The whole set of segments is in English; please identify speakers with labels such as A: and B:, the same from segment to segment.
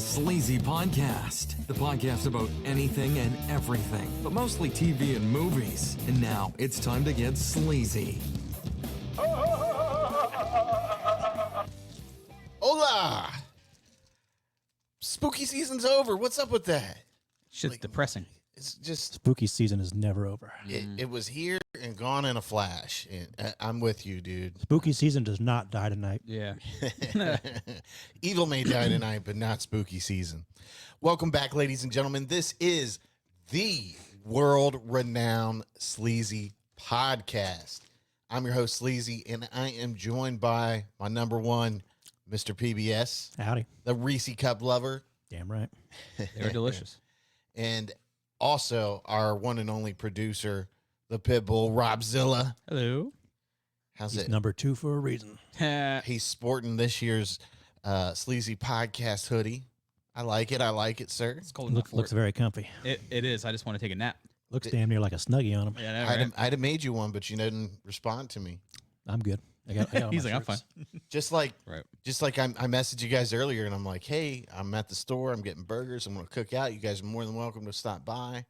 A: Sleazy Podcast, the podcast about anything and everything, but mostly TV and movies. And now it's time to get sleazy.
B: Hola! Spooky season's over. What's up with that?
C: Shit's depressing.
B: It's just
D: Spooky season is never over.
B: it was here and gone in a flash. And I'm with you, dude.
D: Spooky season does not die tonight.
C: Yeah.
B: Evil may die tonight, but not spooky season. Welcome back, ladies and gentlemen. This is the world-renowned Sleazy Podcast. I'm your host, Sleazy, and I am joined by my number one, Mr. PBS,
D: Howdy.
B: the Reese Cup lover,
D: Damn right.
C: They're delicious.
B: and also our one and only producer, the Pitbull, Robzilla.
C: Hello.
B: How's
D: He's
B: it?
D: number 2 for a reason.
B: He's sporting this year's Sleazy Podcast hoodie. I like it, sir.
C: It's cold enough for
D: Looks
C: it.
D: very comfy.
C: It is. I just want to take a nap.
D: Looks damn near like a Snuggie on him.
C: Yeah, I know, right?
B: I'd have made you one, but you didn't respond to me.
D: I'm good. I got all
C: He's
D: my
C: like, I'm fine.
D: shirts.
B: Just like
C: Right.
B: I messaged you guys earlier, and I'm like, hey, I'm at the store. I'm getting burgers. I'm going to cook out. You guys are more than welcome to stop by.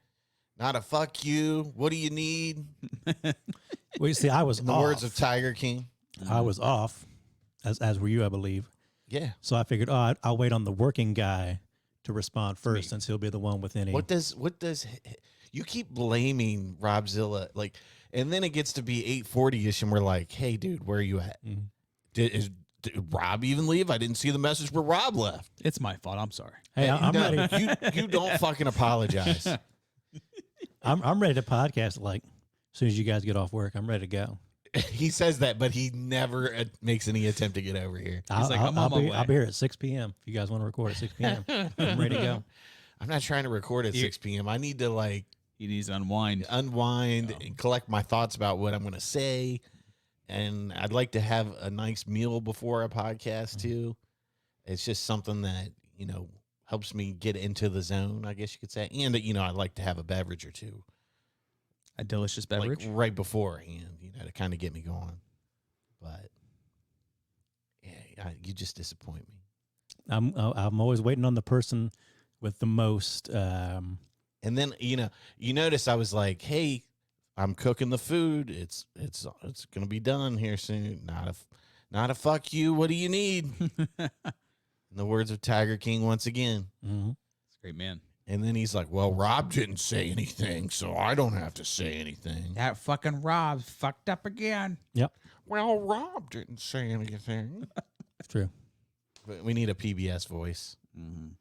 B: Not a fuck you. What do you need?
D: Well, you see, I was
B: In the
D: off.
B: words of Tiger King.
D: I was off, as were you, I believe.
B: Yeah.
D: So I figured, I'll wait on the working guy to respond first, since he'll be the one with any.
B: What does you keep blaming Robzilla, like, and then it gets to be 8:40ish, and we're like, hey, dude, where are you at?
D: Mhm.
B: Did Rob even leave? I didn't see the message where Rob left.
C: It's my fault. I'm sorry.
D: Hey, I'm
B: No,
D: ready.
B: You don't fucking apologize.
D: I'm ready to podcast. Like, as soon as you guys get off work, I'm ready to go.
B: He says that, but he never makes any attempt to get over here.
D: I'll,
C: like,
D: I'll,
C: I'm on my way.
D: I'll be here at 6 p.m. If you guys want to record at 6 p.m. I'm ready to go.
B: I'm not trying to record at 6 p.m. I need to like
C: He needs to unwind.
B: unwind and collect my thoughts about what I'm going to say. And I'd like to have a nice meal before a podcast too. It's just something that, helps me get into the zone, I guess you could say. And, I'd like to have a beverage or two.
C: A delicious beverage.
B: Like right beforehand, to kind of get me going. But, yeah, you just disappoint me.
D: I'm always waiting on the person with the most.
B: And then, you notice I was like, hey, I'm cooking the food. It's going to be done here soon. Not a fuck you. What do you need? In the words of Tiger King once again.
D: Mhm.
C: It's a great man.
B: And then he's like, well, Rob didn't say anything, so I don't have to say anything.
C: That fucking Rob's fucked up again.
D: Yep,
B: Well, Rob didn't say anything.
D: it's true.
B: But we need a PBS voice.
C: Mm-hmm.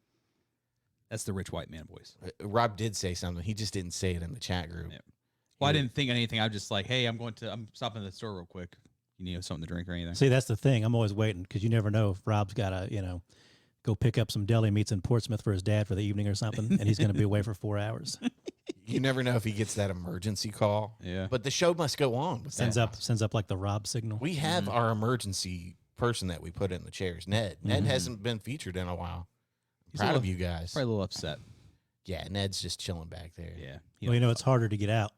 C: That's the rich white man voice.
B: Rob did say something. He just didn't say it in the chat group.
C: Yeah. Well, I didn't think anything. I was just like, hey, I'm stopping at the store real quick. You need something to drink or anything?
D: See, that's the thing. I'm always waiting because you never know if Rob's got to, go pick up some deli meats in Portsmouth for his dad for the evening or something, and he's going to be away for 4 hours.
B: You never know if he gets that emergency call.
C: Yeah.
B: But the show must go on. With
D: Sends
B: that.
D: up like the Rob signal.
B: We have our emergency person that we put in the chairs, Ned. Ned hasn't been featured in a while.
C: He's
B: Proud
C: a
B: of
C: little-
B: you guys.
C: Probably a little upset.
B: Yeah, Ned's just chilling back there.
C: Yeah.
D: Well, it's harder to get out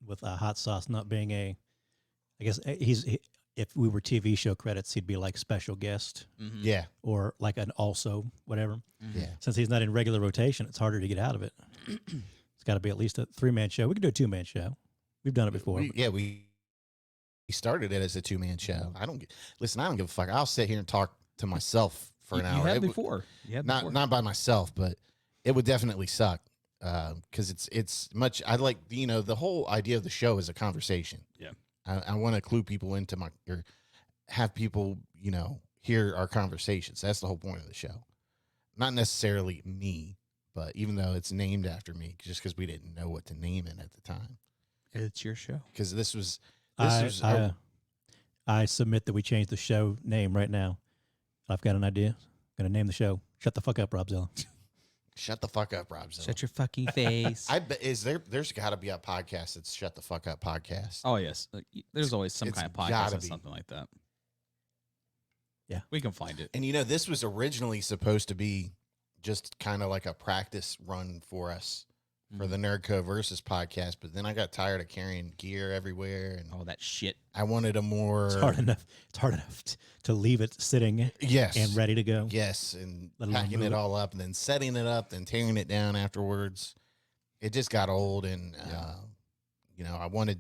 D: with hot sauce not being I guess if we were TV show credits, he'd be like special guest
C: Mm-hmm.
B: Yeah.
D: or like an also whatever.
B: Yeah.
D: Since he's not in regular rotation, it's harder to get out of it. It's got to be at least a 3-man show. We could do a 2-man show. We've done it before.
B: We started it as a 2-man show. I don't give a fuck. I'll sit here and talk to myself for an hour.
C: You had
B: It would-
C: before. You had
B: not
C: before.
B: not by myself, but it would definitely suck because it's much. I like the whole idea of the show is a conversation.
C: Yeah.
B: I want to clue people into or have people hear our conversations. That's the whole point of the show. Not necessarily me, but even though it's named after me, just because we didn't know what to name it at the time.
C: It's your show.
B: Because this was
D: I submit that we change the show name right now. I've got an idea. I'm going to name the show Shut the Fuck Up, Robzilla.
B: Shut the fuck up, Rob.
C: Shut your fucking face.
B: I bet there's got to be a podcast that's Shut the Fuck Up podcast.
C: Oh, yes. There's always some
B: It's
C: kind of podcast
B: gotta
C: or
B: be.
C: something like that.
D: Yeah.
C: We can find it.
B: And this was originally supposed to be just kind of like a practice run for us for the Nerdco Versus podcast, but then I got tired of carrying gear everywhere, and
C: All that shit.
B: I wanted a more
D: It's hard enough. It's hard enough to leave it sitting
B: yes
D: and ready to go.
B: yes, and
D: Let alone
B: packing
D: move
B: it
D: it.
B: all up, and then setting it up, then tearing it down afterwards. It just got old, and you know, I wanted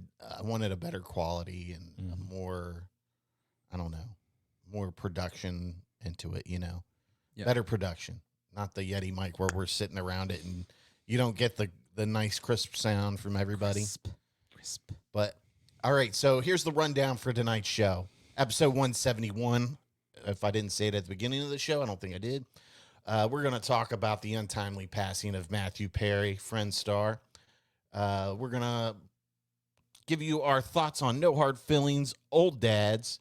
B: a better quality and a more, I don't know, more production into it. You know, better production, not the Yeti mic where we're sitting around it and you don't get the nice crisp sound from everybody.
C: Crisp.
B: But all right, so here's the rundown for tonight's show. Episode 171. If I didn't say it at the beginning of the show, I don't think I did. We're going to talk about the untimely passing of Matthew Perry, Friends star. We're going to give you our thoughts on No Hard Feelings, Old Dads,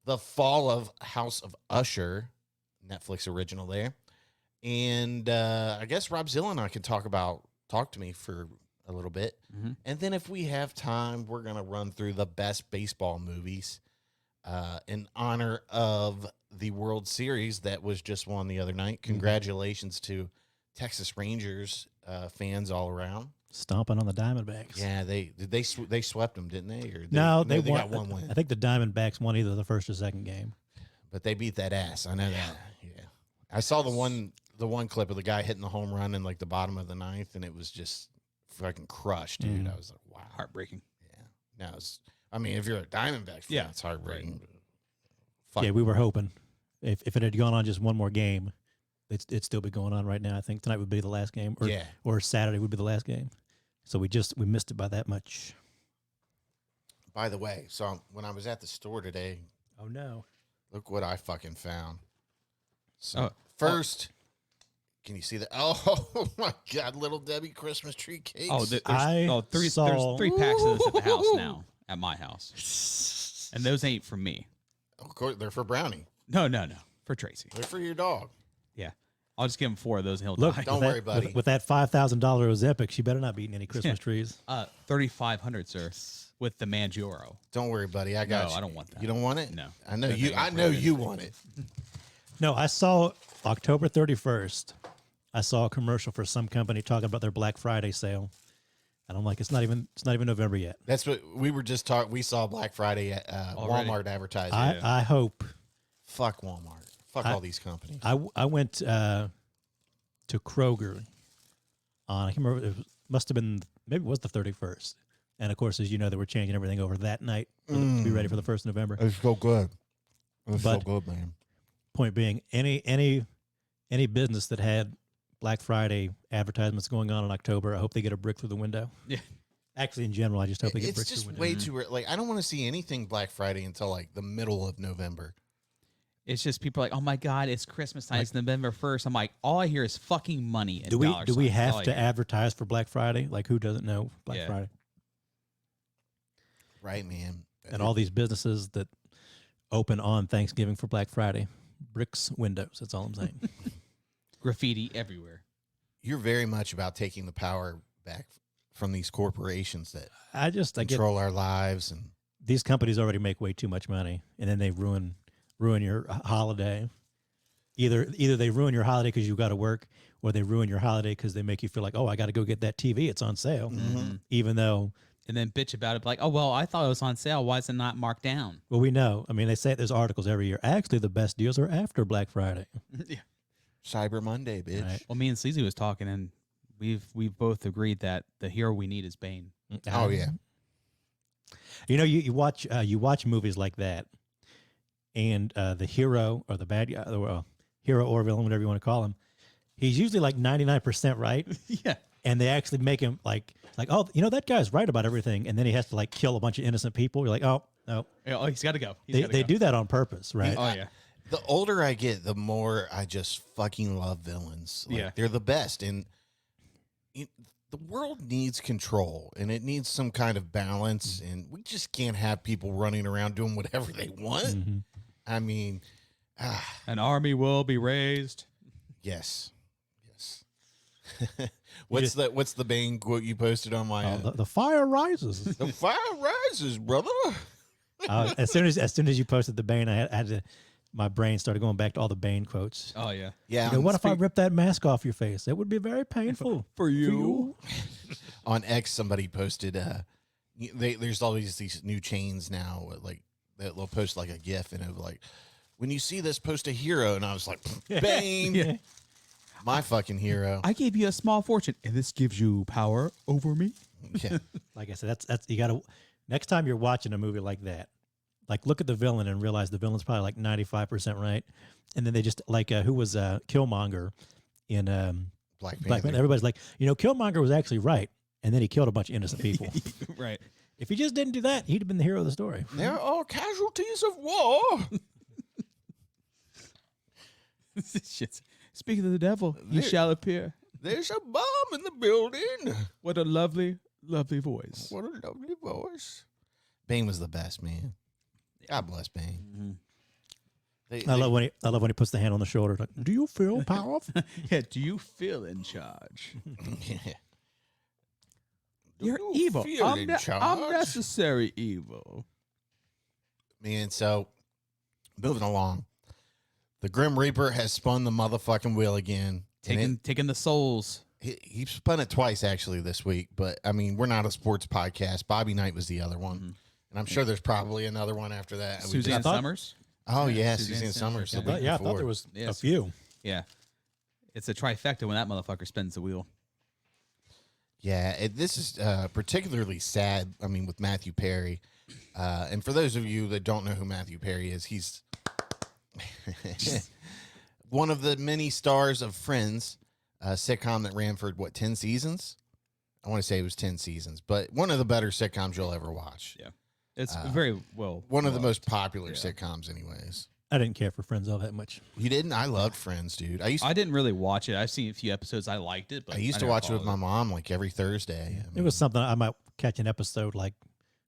B: the fall of House of Usher, Netflix original there. And I guess Robzilla and I can talk to me for a little bit.
C: Mm-hmm.
B: And then if we have time, we're going to run through the best baseball movies in honor of the World Series that was just won the other night. Congratulations to Texas Rangers fans all around.
D: Stomping on the Diamondbacks.
B: Yeah, they swept them, didn't they? Or
D: No, they won.
B: got one win.
D: I think the Diamondbacks won either the first or second game.
B: But they beat that ass. I know that. Yeah. I saw the one clip of the guy hitting the home run in like the bottom of the ninth, and it was just fucking crushed, dude. I was like, wow.
C: Heartbreaking.
B: Yeah. No, I mean, if you're a Diamondbacks fan,
C: Yeah.
B: it's heartbreaking.
D: Yeah, we were hoping if it had gone on just one more game, it'd still be going on right now. I think tonight would be the last game, or Saturday would be the last game. So we missed it by that much.
B: By the way, so when I was at the store today,
D: Oh no!
B: look what I fucking found. So
C: Oh.
B: first, can you see that? Oh my God, Little Debbie Christmas tree cakes.
C: Oh, there's
D: I saw-
C: 3 packs of this at the house now, at my house. And those ain't for me.
B: Of course, they're for Brownie.
C: No. For Tracy.
B: They're for your dog.
C: Yeah. I'll just give him 4 of those and he'll
D: Look,
C: die.
B: Don't worry, buddy.
D: With that $5,000 Ozempic, you better not be eating any Christmas trees.
C: 3,500, sir, with the Mangioro.
B: Don't worry, buddy. I got
C: No,
B: you.
C: I don't want that.
B: You don't want it?
C: No.
B: I know
C: That
B: you.
C: thing
B: I
C: is
B: know
C: really
B: you want it.
D: No, I saw October 31st. I saw a commercial for some company talking about their Black Friday sale, and I'm like, it's not even November yet.
B: That's what we were just talking. We saw Black Friday at
C: Already?
B: Walmart advertising.
D: I hope.
B: Fuck Walmart. Fuck all these companies.
D: I went to Kroger on, I can't remember, must have been, maybe it was the 31st. And of course, as you know, they were changing everything over that night to be ready for the 1st of November.
B: It's so good. It's so
D: But-
B: good, man.
D: Point being, any business that had Black Friday advertisements going on in October, I hope they get a brick through the window.
C: Yeah.
D: Actually, in general, I just hope they get
B: It's
D: bricks
B: just
D: through the
B: way
D: window.
B: too like. I don't want to see anything Black Friday until like the middle of November.
C: It's just people are like, oh my God, it's Christmas time. It's November 1st. I'm like, all I hear is fucking money. And
D: Do we
C: dollar
D: have
C: signs. All I
D: to
C: hear.
D: advertise for Black Friday? Like, who doesn't know Black
C: Yeah.
D: Friday?
B: Right, man.
D: And all these businesses that open on Thanksgiving for Black Friday, bricks, windows. That's all I'm saying.
C: Graffiti everywhere.
B: You're very much about taking the power back from these corporations that
D: I get
B: control our lives. And
D: these companies already make way too much money, and then they ruin your holiday. Either they ruin your holiday because you got to work, or they ruin your holiday because they make you feel like, oh, I got to go get that TV. It's on sale, even though.
C: And then bitch about it, like, oh, well, I thought it was on sale. Why is it not marked down?
D: Well, we know. I mean, they say there's articles every year. Actually, the best deals are after Black Friday.
C: Yeah.
B: Cyber Monday, bitch.
D: Right.
C: Well, me and Sleazy was talking, and we've both agreed that the hero we need is Bane.
B: Oh yeah.
D: You know, you watch movies like that, and the hero or the bad guy, hero or villain, whatever you want to call him, he's usually like 99% right.
C: Yeah.
D: And they actually make him like, oh, you know, that guy's right about everything, and then he has to like kill a bunch of innocent people. You're like, oh no,
C: Oh, he's got to go.
D: they do that on purpose, right?
C: Oh, yeah.
B: The older I get, the more I just fucking love villains. Like,
C: Yeah.
B: they're the best. And the world needs control, and it needs some kind of balance. And we just can't have people running around doing whatever they want.
D: Mm-hmm.
B: I mean,
C: An army will be raised.
B: yes. What's the Bane quote you posted on my?
D: The fire rises.
B: The fire rises, brother.
D: As soon as you posted the Bane, I had to my brain started going back to all the Bane quotes.
C: Oh yeah.
B: Yeah.
D: What if I ripped that mask off your face? It would be very painful
C: For you.
B: On X, somebody posted, there's always these new chains now, like that they'll post like a GIF and it'll like, when you see this, post a hero, and I was like, Bane,
C: Yeah.
B: my fucking hero.
C: I gave you a small fortune, and this gives you power over me.
B: Yeah.
D: Like I said, that's you got to. Next time you're watching a movie like that, like look at the villain and realize the villain's probably like 95% right, and then they just like who was Killmonger in
B: Black
D: Black
B: Panther.
D: Panther. Everybody's like, Killmonger was actually right, and then he killed a bunch of innocent people.
C: Right.
D: If he just didn't do that, he'd have been the hero of the story.
B: There are casualties of war.
C: Shit. Speaking of the devil, he shall appear.
B: There's a bomb in the building.
C: What a lovely, lovely voice.
B: What a lovely voice. Bane was the best, man. God bless Bane.
C: Mm-hmm.
D: I love when he puts the hand on the shoulder. Like, do you feel powerful?
C: Yeah. Do you feel in charge?
B: Do
C: You're
B: you
C: evil.
B: feel in charge?
C: Unnecessary evil.
B: Man, so moving along. The Grim Reaper has spun the motherfucking wheel again.
C: Taking the souls.
B: He spun it twice actually this week, but I mean, we're not a sports podcast. Bobby Knight was the other one.
C: Mm-hmm.
B: And I'm sure there's probably another one after that.
C: Suzanne Summers.
B: Oh, yeah,
C: Suzanne
B: Suzanne Summers.
C: Summers,
B: the
C: yeah.
B: week
D: I thought
B: before.
D: there was a
C: Yes.
D: few.
C: Yeah. It's a trifecta when that motherfucker spins the wheel.
B: Yeah, this is particularly sad, I mean, with Matthew Perry. And for those of you that don't know who Matthew Perry is, he's one of the many stars of Friends, a sitcom that ran for, 10 seasons? I want to say it was 10 seasons, but one of the better sitcoms you'll ever watch.
C: Yeah. It's very well.
B: One of the
C: loved.
B: most popular sitcoms anyways.
D: I didn't care for Friends all that much.
B: You didn't? I loved Friends, dude. I
C: didn't really watch it. I've seen a few episodes. I liked it, but
B: used to
C: never
B: watch it with
C: followed
B: my mom like every Thursday. I
D: It
B: mean,
D: was something I might catch an episode like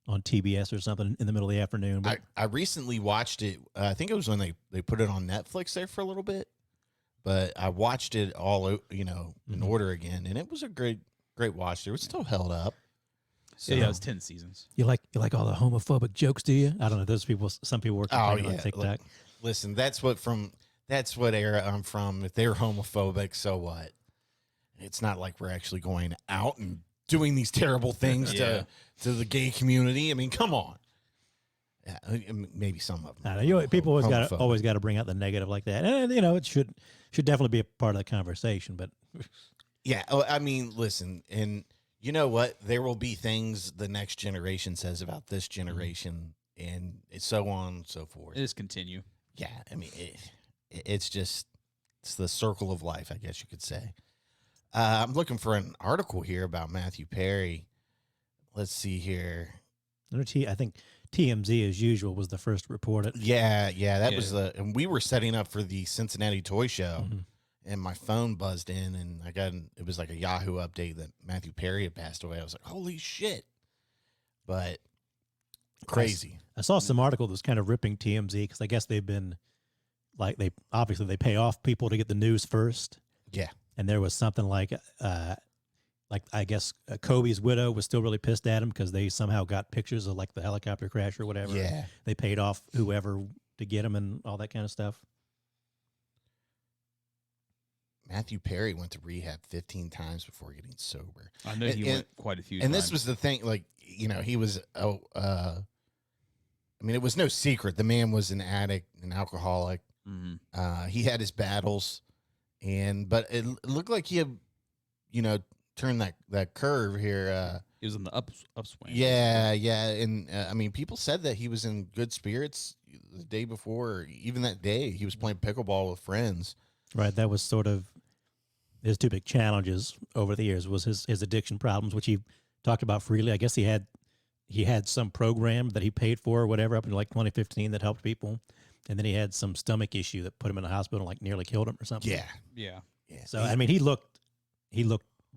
D: on TBS or something in the middle of the afternoon. But
B: I recently watched it. I think it was when they put it on Netflix there for a little bit, but I watched it all, in order again, and it was a great watch. It was still held up. So,
C: Yeah, it was 10 seasons.
D: you like all the homophobic jokes, do you? I don't know. Those people, some people were complaining on
B: yeah.
D: TikTok.
B: Listen, that's what era I'm from. If they're homophobic, so what? It's not like we're actually going out and doing these terrible things
C: Yeah.
B: to the gay community. I mean, come on. Yeah, maybe some of them.
D: I know, people
B: Homophobic.
D: always got to bring out the negative like that, and it should definitely be a part of the conversation. But
B: Yeah, I mean, listen, and you know what? There will be things the next generation says about this generation, and so on and so forth.
C: It just continue.
B: Yeah, I mean, it's the circle of life, I guess you could say. I'm looking for an article here about Matthew Perry. Let's see here.
D: I think TMZ, as usual, was the first to report it.
B: Yeah, that was and we were setting up for the Cincinnati Toy Show, and my phone buzzed in, and it was like a Yahoo update that Matthew Perry had passed away. I was like, holy shit. But crazy.
D: I saw some article that was kind of ripping TMZ because I guess they've been like they pay off people to get the news first,
B: Yeah.
D: and there was something like I guess Kobe's widow was still really pissed at him because they somehow got pictures of like the helicopter crash or whatever.
B: Yeah.
D: They paid off whoever to get him and all that kind of stuff.
B: Matthew Perry went to rehab 15 times before getting sober.
C: I know he went quite a few
B: And
C: times.
B: this was the thing, like, he was, I mean, it was no secret. The man was an addict, an alcoholic.
C: Mhm.
B: He had his battles, but it looked like he had, turned that curve here.
C: He was in the upswing.
B: Yeah. And I mean, people said that he was in good spirits the day before, or even that day. He was playing pickleball with friends.
D: Right. That was sort of his two big challenges over the years was his addiction problems, which he talked about freely. I guess he had some program that he paid for or whatever up in like 2015 that helped people. And then he had some stomach issue that put him in the hospital and like nearly killed him or something.
C: Yeah.
D: So, I mean, he looked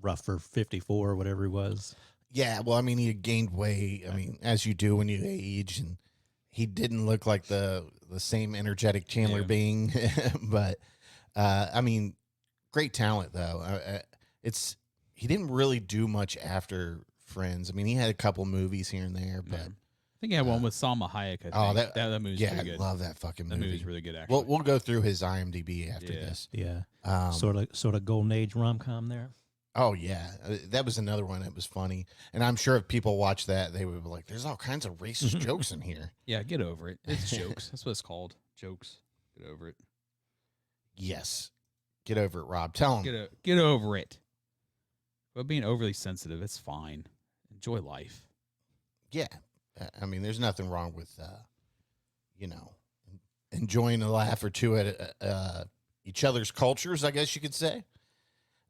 D: rough for 54 or whatever he was.
B: Yeah, well, I mean, he had gained weight. I mean, as you do when you age, and he didn't look like the same energetic Chandler Bing, but I mean, great talent though. He didn't really do much after Friends. I mean, he had a couple movies here and there, but
C: think I had one with Salma Hayek.
B: Oh,
C: that movie's
B: yeah,
C: pretty good.
B: I love that fucking
C: That
B: movie.
C: movie's really good, actually.
B: We'll go through his IMDb after
C: Yeah.
B: this.
D: Yeah. Sort of golden age rom-com there.
B: Oh yeah, that was another one that was funny, and I'm sure if people watch that, they would be like, "There's all kinds of racist jokes in here."
C: Yeah, get over it. It's jokes. That's what it's called. Jokes. Get over it.
B: Yes, get over it, Rob. Tell him.
C: Get over it. But being overly sensitive, it's fine. Enjoy life.
B: Yeah, I mean, there's nothing wrong with, enjoying a laugh or two at each other's cultures, I guess you could say.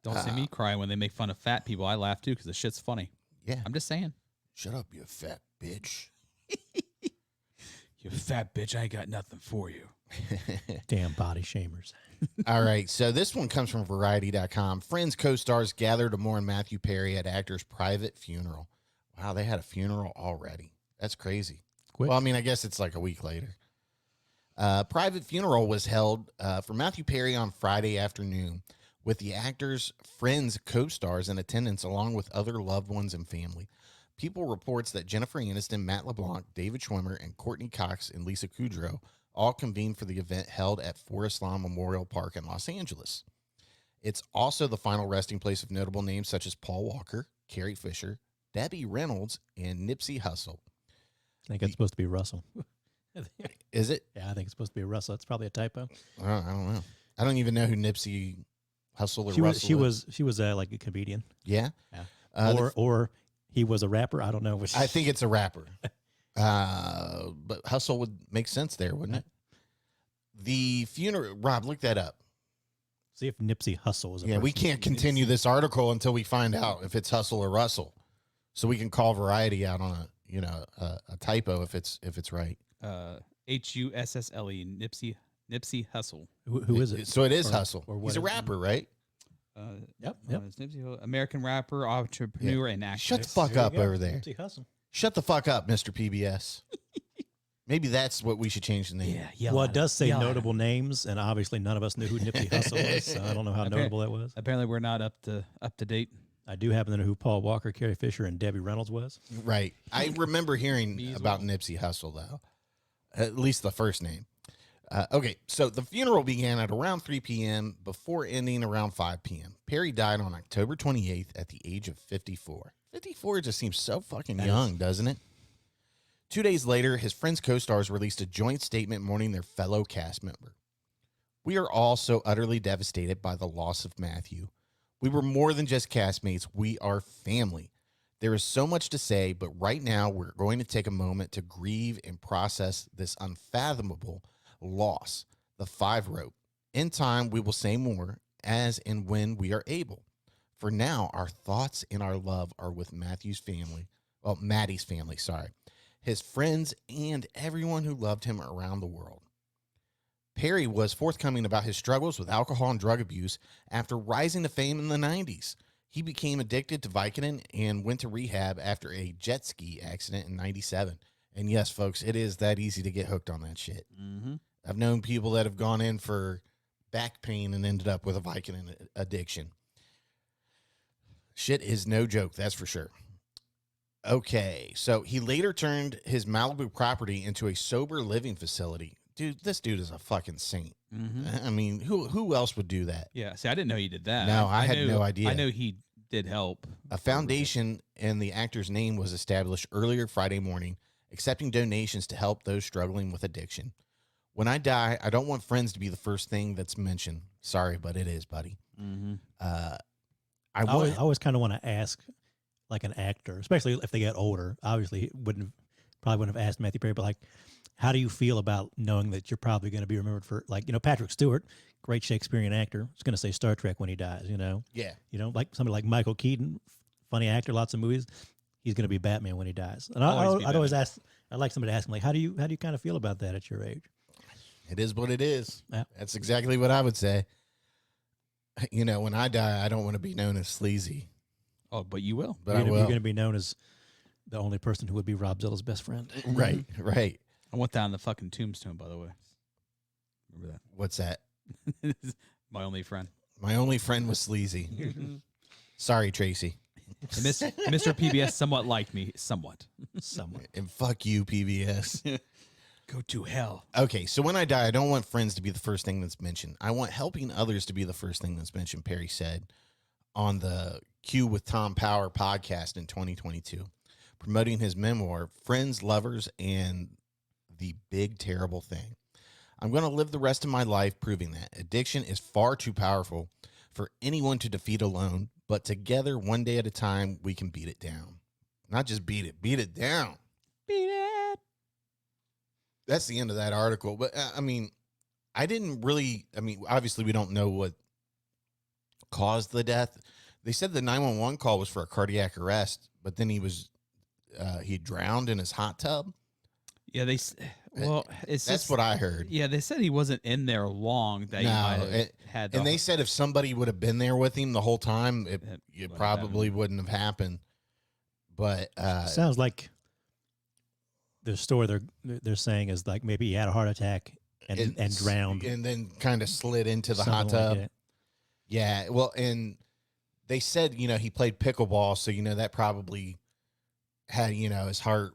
C: Don't see me cry when they make fun of fat people. I laugh too because the shit's funny.
B: Yeah.
C: I'm just saying.
B: Shut up, you fat bitch.
C: You fat bitch, I ain't got nothing for you.
D: Damn body shamers.
B: All right, so this one comes from Variety.com. Friends co-stars gather to mourn Matthew Perry at actor's private funeral. Wow, they had a funeral already. That's crazy.
D: Quick.
B: Well, I mean, I guess it's like a week later. Private funeral was held for Matthew Perry on Friday afternoon with the actor's friends, co-stars in attendance along with other loved ones and family. People reports that Jennifer Aniston, Matt LeBlanc, David Schwimmer, and Courtney Cox and Lisa Kudrow all convened for the event held at Forest Lawn Memorial Park in Los Angeles. It's also the final resting place of notable names such as Paul Walker, Carrie Fisher, Debbie Reynolds, and Nipsey Hussle.
D: I think it's supposed to be Russell.
B: Is it?
D: Yeah, I think it's supposed to be Russell. It's probably a typo.
B: I don't know. I don't even know who Nipsey Hussle or
D: She
B: Russell
D: was
B: is.
D: she was like a comedian.
B: Yeah?
D: Yeah. Or he was a rapper. I don't know which.
B: I think it's a rapper. But Hustle would make sense there, wouldn't it? The funeral, Rob, look that up.
D: See if Nipsey Hussle is a
B: Yeah, we
D: person.
B: can't continue this article until we find out if it's Hustle or Russell. So we can call Variety out on a typo if it's right.
C: Hussle, Nipsey Hussle.
D: Who is it?
B: So it is
D: Or-
B: Hustle.
D: or what
B: He's a
D: is it?
B: rapper, right?
D: Yep.
C: It's Nipsey Hussle, American rapper, entrepreneur, and actor.
B: Shut the fuck up over there.
D: Nipsey Hussle.
B: Shut the fuck up, Mr. PBS. Maybe that's what we should change the name.
C: Yeah.
D: Well, it does say notable names, and obviously none of us knew who Nipsey Hussle was. So I don't know how notable that was.
C: Apparently, we're not up to date.
D: I do happen to know who Paul Walker, Carrie Fisher, and Debbie Reynolds was.
B: Right. I remember hearing
C: Me as
B: about
C: well.
B: Nipsey Hussle, though. At least the first name. Okay, so the funeral began at around 3 p.m. before ending around 5 p.m. Perry died on October 28th at the age of 54. 54 just seems so fucking young, doesn't it? 2 days later, his friends' co-stars released a joint statement mourning their fellow cast member. We are all so utterly devastated by the loss of Matthew. We were more than just castmates. We are family. There is so much to say, but right now we're going to take a moment to grieve and process this unfathomable loss. The Five wrote, in time, we will say more as and when we are able. For now, our thoughts and our love are with Matthew's family. Well, Maddie's family, sorry. His friends and everyone who loved him around the world. Perry was forthcoming about his struggles with alcohol and drug abuse after rising to fame in the 90s. He became addicted to Vicodin and went to rehab after a jet ski accident in 97. And yes, folks, it is that easy to get hooked on that shit.
C: Mm-hmm.
B: I've known people that have gone in for back pain and ended up with a Vicodin addiction. Shit is no joke, that's for sure. Okay, so he later turned his Malibu property into a sober living facility. Dude, this dude is a fucking saint.
C: Mm-hmm.
B: I mean, who else would do that?
C: Yeah. See, I didn't know he did that.
B: No, I had no idea.
C: I know he did help.
B: A foundation in the actor's name was established earlier Friday morning, accepting donations to help those struggling with addiction. When I die, I don't want friends to be the first thing that's mentioned. Sorry, but it is, buddy.
C: Mm-hmm.
D: I always kind of want to ask, like an actor, especially if they get older. Obviously, probably wouldn't have asked Matthew Perry, but like, how do you feel about knowing that you're probably going to be remembered for, like, Patrick Stewart, great Shakespearean actor, is going to say Star Trek when he dies,
B: Yeah.
D: like somebody like Michael Keaton, funny actor, lots of movies, he's going to be Batman when he dies. And I'd always ask, I'd like somebody to ask him, like, how do you kind of feel about that at your age?
B: It is what it is.
D: Yeah.
B: That's exactly what I would say. When I die, I don't want to be known as sleazy,
C: Oh, but you will.
B: but
D: you're
B: I will.
D: going to be known as the only person who would be Robzilla's best friend.
B: Right, right.
C: I want that on the fucking tombstone, by the way. Remember
B: What's that?
C: that? My only friend.
B: My only friend was sleazy. Sorry, Tracy.
C: And Mr. PBS somewhat liked me, somewhat.
B: And fuck you, PBS.
C: Go to hell.
B: Okay, so when I die, I don't want friends to be the first thing that's mentioned. I want helping others to be the first thing that's mentioned, Perry said on the Q with Tom Power podcast in 2022, promoting his memoir, Friends, Lovers, and the Big Terrible Thing. I'm going to live the rest of my life proving that addiction is far too powerful for anyone to defeat alone, but together, one day at a time, we can beat it down. Not just beat it down.
C: Beat it.
B: That's the end of that article. But I mean, obviously we don't know what caused the death. They said the 911 call was for a cardiac arrest, but then he drowned in his hot tub.
C: Yeah, that's
B: what I heard.
C: Yeah, they said he wasn't in there long. That he might have had.
B: And they said if somebody would have been there with him the whole time, it probably wouldn't have happened. But
D: sounds like the story they're saying is like maybe he had a heart attack and drowned,
B: and then kind of slid into the hot
D: something
B: tub.
D: like
B: Yeah, well, and they said he played pickleball, so that probably had his heart.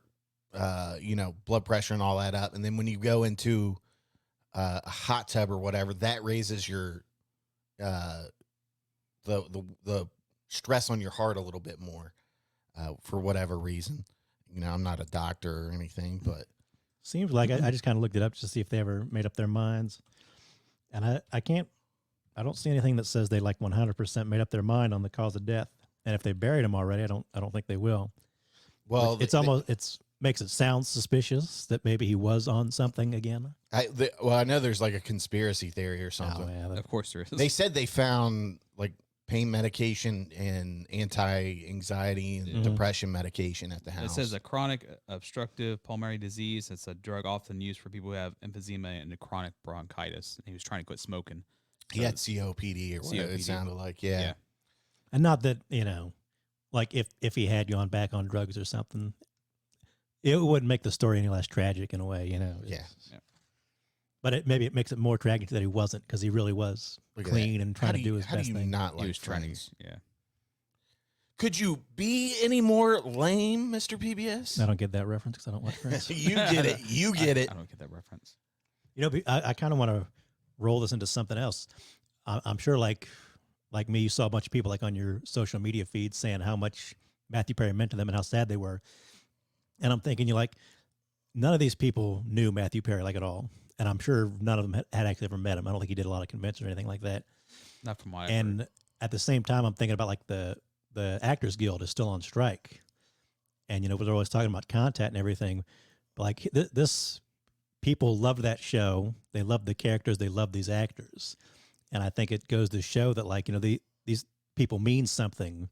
B: Blood pressure and all that up. And then when you go into a hot tub or whatever, that raises your the stress on your heart a little bit more for whatever reason. I'm not a doctor or anything, but
D: seems like I just kind of looked it up to see if they ever made up their minds. And I don't see anything that says they like 100% made up their mind on the cause of death. And if they buried him already, I don't think they will.
B: Well,
D: it's makes it sound suspicious that maybe he was on something again.
B: I know there's like a conspiracy theory or something.
D: Oh, yeah,
C: of course there is.
B: They said they found like pain medication and anti-anxiety and depression medication at the house.
C: It says a chronic obstructive pulmonary disease. It's a drug often used for people who have emphysema and chronic bronchitis. And he was trying to quit smoking.
B: He had COPD or whatever it sounded like. Yeah.
D: And not that, like if he had gone back on drugs or something, it wouldn't make the story any less tragic in a way,
B: Yeah.
D: But maybe it makes it more tragic that he wasn't, because he really was clean and trying to do his best thing.
B: How do you not
C: He
B: like
C: was trying
B: Friends?
C: to, yeah.
B: Could you be any more lame, Mr. PBS?
D: I don't get that reference because I don't watch Friends.
B: You get it. You get it.
C: I don't get that reference.
D: I kind of want to roll this into something else. I'm sure like me, you saw a bunch of people like on your social media feed saying how much Matthew Perry meant to them and how sad they were. And I'm thinking, none of these people knew Matthew Perry like at all. And I'm sure none of them had actually ever met him. I don't think he did a lot of conventions or anything like that.
C: Not from what I've
D: And
C: heard.
D: at the same time, I'm thinking about like the Actors Guild is still on strike. And, they're always talking about content and everything. But like this, people loved that show. They loved the characters. They loved these actors. And I think it goes to show that like, these people mean something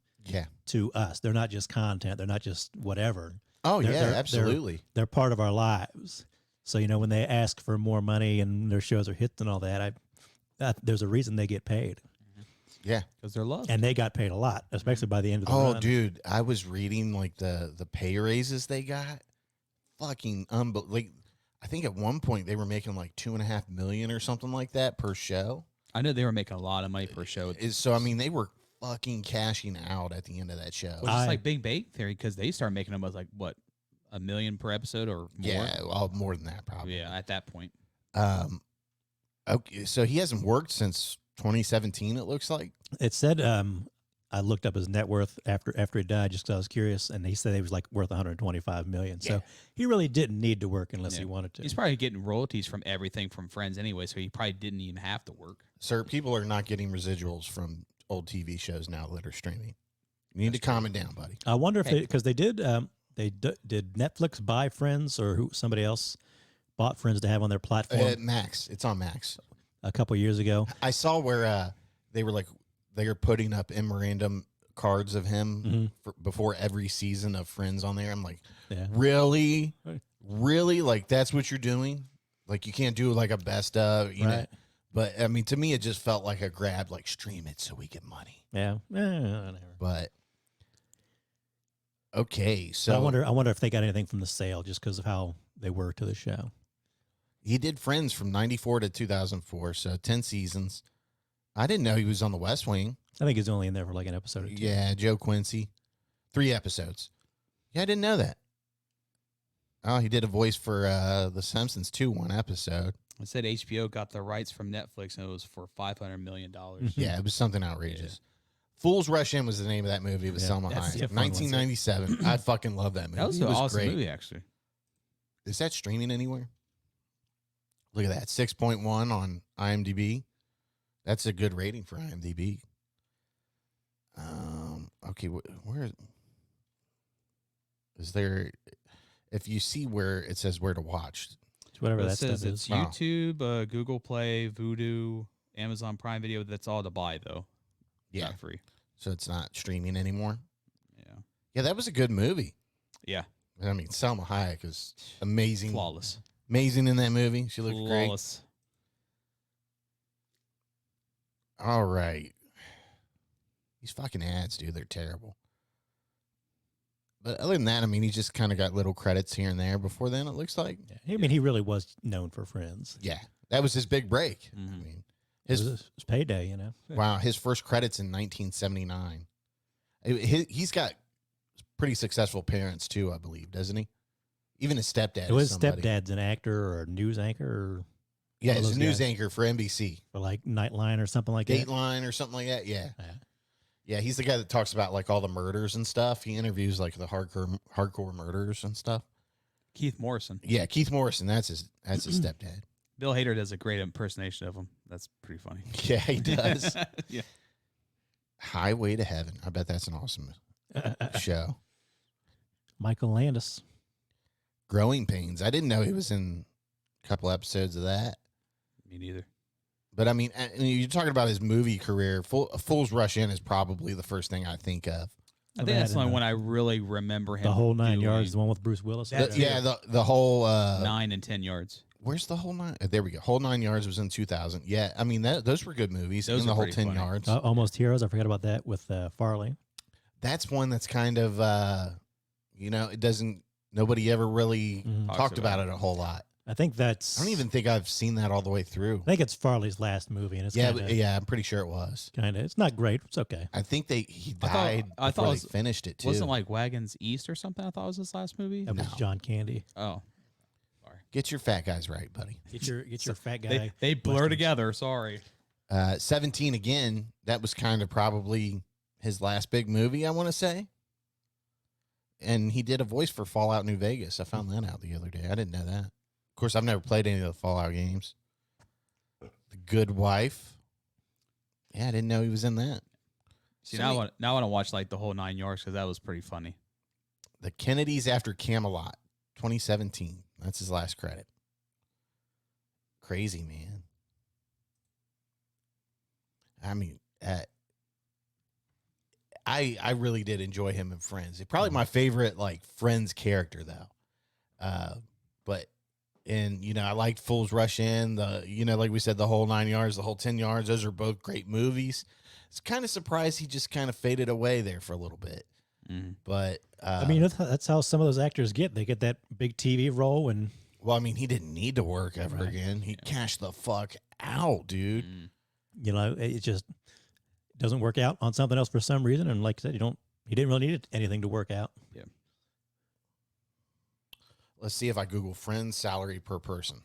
D: to us. They're not just content. They're not just whatever.
B: Oh,
D: They're
B: absolutely.
D: They're part of our lives. So, when they ask for more money and their shows are hits and all that, there's a reason they get paid.
B: Yeah.
C: Because they're loved.
D: And they got paid a lot, especially by the end of the run.
B: Oh, dude, I was reading like the pay raises they got. Fucking unbelievable. Like, I think at one point they were making like $2.5 million or something like that per show.
C: I know they were making a lot of money per show.
B: So, I mean, they were fucking cashing out at the end of that show.
C: Which is like Big Bang Theory, because they started making them with like, what, $1 million per episode or more?
B: Yeah, well, more than that probably.
C: Yeah, at that point.
B: Okay, so he hasn't worked since 2017, it looks like.
D: It said, I looked up his net worth after he died just because I was curious, and he said he was like worth $125 million. So he really didn't need to work unless he wanted to.
C: He's probably getting royalties from everything from Friends anyway, so he probably didn't even have to work.
B: Sir, people are not getting residuals from old TV shows now that are streaming. You need to calm it down, buddy.
D: I wonder if because they did Netflix buy Friends, or somebody else bought Friends to have on their platform?
B: Max. It's on Max.
D: A couple years ago.
B: I saw where they were putting up memorandum cards of him before every season of Friends on there. I'm like, really? Really? Like, that's what you're doing? Like, you can't do like a best of, you know? But, I mean, to me, it just felt like a grab, like, stream it so we get money.
D: Yeah. Whatever.
B: But, okay, so.
D: I wonder if they got anything from the sale just because of how they were to the show.
B: He did Friends from 94 to 2004, so 10 seasons. I didn't know he was on the West Wing.
D: I think he's only in there for like an episode or two.
B: Yeah, Joe Quincy. 3 episodes. Yeah, I didn't know that. Oh, he did a voice for The Simpsons too, 1 episode.
C: It said HBO got the rights from Netflix, and it was for $500 million.
B: Yeah, it was something outrageous. Fools Rush In was the name of that movie with Selma
D: that's
B: Hayek.
D: a fun one,
B: 1997. I fucking love that movie.
C: That was
B: It
C: an awesome
B: great.
C: movie, actually.
B: Is that streaming anywhere? Look at that, 6.1 on IMDb. That's a good rating for IMDb. Okay, where is there? If you see where it says where to watch,
D: It's whatever
C: It
D: that
C: says
D: stuff
C: it's
D: is.
B: Wow.
C: YouTube, Google Play, Vudu, Amazon Prime Video. That's all to buy, though.
B: yeah,
C: Not free.
B: so it's not streaming anymore.
C: Yeah.
B: Yeah, that was a good movie.
C: Yeah.
B: I mean, Selma Hayek is amazing.
C: Flawless.
B: Amazing in that movie. She looked great.
C: Flawless.
B: All right. These fucking ads, dude, they're terrible. But other than that, I mean, he just kind of got little credits here and there. Before then, it looks like.
D: Yeah. I mean, he really was known for Friends.
B: Yeah, that was his big break. I
C: Mhm.
B: mean,
D: It was his payday, you know.
B: wow, his first credits in 1979. He's got pretty successful parents too, I believe, doesn't he? Even his stepdad.
D: So
B: is
D: his
B: somebody.
D: stepdad's an actor or a news anchor or
B: Yeah,
D: one of
B: he's a
D: those
B: news
D: guys.
B: anchor for NBC,
D: for like Nightline or something like that.
B: Dateline or something like that. Yeah.
D: Yeah.
B: Yeah, he's the guy that talks about like all the murders and stuff. He interviews like the hardcore murderers and stuff.
C: Keith Morrison.
B: Yeah, Keith Morrison, that's his stepdad.
C: Bill Hader does a great impersonation of him. That's pretty funny.
B: Yeah, he does.
C: Yeah.
B: Highway to Heaven. I bet that's an awesome show.
D: Michael Landis.
B: Growing Pains. I didn't know he was in a couple episodes of that.
C: Me neither.
B: But I mean, you're talking about his movie career. Fool's Rush In is probably the first thing I think of.
C: I think that's the only one I really remember him.
D: The Whole 9
C: doing.
D: Yards, the one with Bruce Willis.
C: That's
B: Yeah, the whole
C: 9 and 10 yards.
B: Where's the Whole 9? There we go. Whole 9 Yards was in 2000. Yeah, I mean those were good movies.
C: Those
B: and the
C: are
B: whole
C: pretty
B: 10
C: funny.
B: Yards.
D: Almost Heroes. I forgot about that with Farley.
B: That's one that's kind of it doesn't. Nobody ever really
D: Mhm.
B: talked about it a whole lot.
D: I think that's.
B: I don't even think I've seen that all the way through.
D: I think it's Farley's last movie, and it's
B: Yeah,
D: kinda,
B: I'm pretty sure it was.
D: It's not great. It's okay.
B: I think he
C: I thought-
B: died
C: I thought
B: before
C: it
B: they
C: was-
B: finished it too.
C: Wasn't like Wagons East or something? I thought was his last movie.
D: That was
B: No.
D: John Candy.
C: Oh, sorry.
B: Get your fat guys right, buddy.
D: Get your fat guy.
C: They blur
D: Westerns.
C: together. Sorry.
B: 17 again. That was kind of probably his last big movie, I want to say. And he did a voice for Fallout New Vegas. I found that out the other day. I didn't know that. Of course, I've never played any of the Fallout games. The Good Wife. Yeah, I didn't know he was in that.
C: See,
B: So
C: now,
B: he-
C: I want to watch like the whole 9 yards because that was pretty funny.
B: The Kennedys After Camelot, 2017. That's his last credit. Crazy, man. I mean, I really did enjoy him in Friends. Probably my favorite like Friends character though. But I liked Fool's Rush In, like we said, the whole 9 yards, the whole 10 yards. Those are both great movies. It's kind of surprised he just kind of faded away there for a little bit.
C: Mhm.
B: But
D: I mean, that's how some of those actors get. They get that big TV role, and
B: well, I mean, he didn't need to work ever
D: Right.
B: again. He cashed the fuck out, dude.
C: Mm.
D: it just doesn't work out on something else for some reason. And like I said, he didn't really need anything to work out.
B: Let's see if I Google Friends salary per person.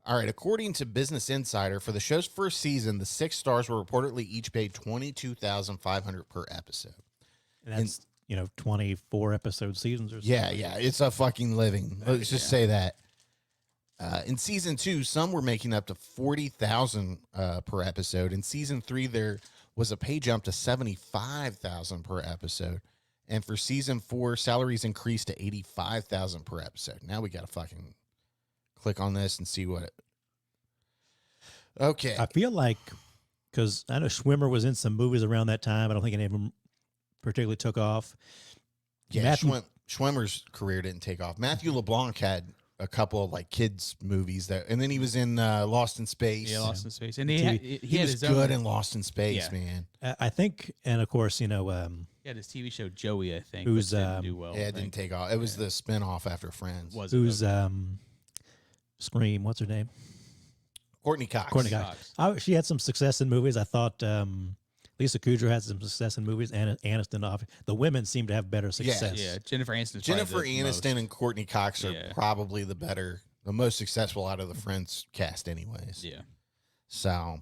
B: All right, according to Business Insider, for the show's first season, the 6 stars were reportedly each paid $22,500 per episode.
D: And that's 24 episode seasons or something.
B: Yeah, it's a fucking living. Let's just say that. In season 2, some were making up to $40,000 per episode. In season 3, there was a pay jump to $75,000 per episode. And for season 4, salaries increased to $85,000 per episode. Now we got to fucking click on this and see what it. Okay.
D: I feel like, because I know Schwimmer was in some movies around that time. I don't think any of them particularly took off.
B: Yeah,
D: Matthew-
B: Schwimmer's career didn't take off. Matthew LeBlanc had a couple of like kids movies and then he was in Lost in Space.
C: Yeah, Lost in Space, and
D: TV.
C: he had
B: was
C: his
B: good
C: own,
B: in Lost in Space,
C: Yeah.
B: man.
D: I think, and of course,
C: He had his TV show Joey, I think,
D: Who's,
C: which didn't do well.
B: Yeah,
C: I
B: it didn't
C: think.
B: take off. It was the spinoff after Friends.
C: Was it?
D: who's
C: Okay.
D: Scream? What's her name?
B: Courtney Cox.
D: Courtney
C: Cox.
D: Cox. She had some success in movies. I thought Lisa Kudrow has some success in movies, and Aniston off. The women seem to have better success.
C: Yeah, Jennifer Aniston.
B: Jennifer Aniston and Courtney Cox are
C: Yeah.
B: probably the most successful out of the Friends cast, anyways.
C: Yeah.
B: So,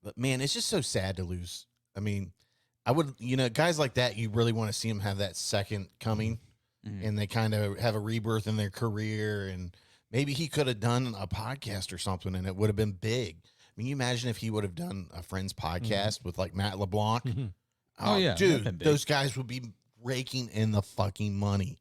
B: but man, it's just so sad to lose. I mean, I would, guys like that, you really want to see them have that second coming, and they kind of have a rebirth in their career. And maybe he could have done a podcast or something, and it would have been big. I mean, you imagine if he would have done a Friends podcast with like Matt LeBlanc.
C: Oh, yeah, that'd been
B: dude,
C: big.
B: those guys would be raking in the fucking money.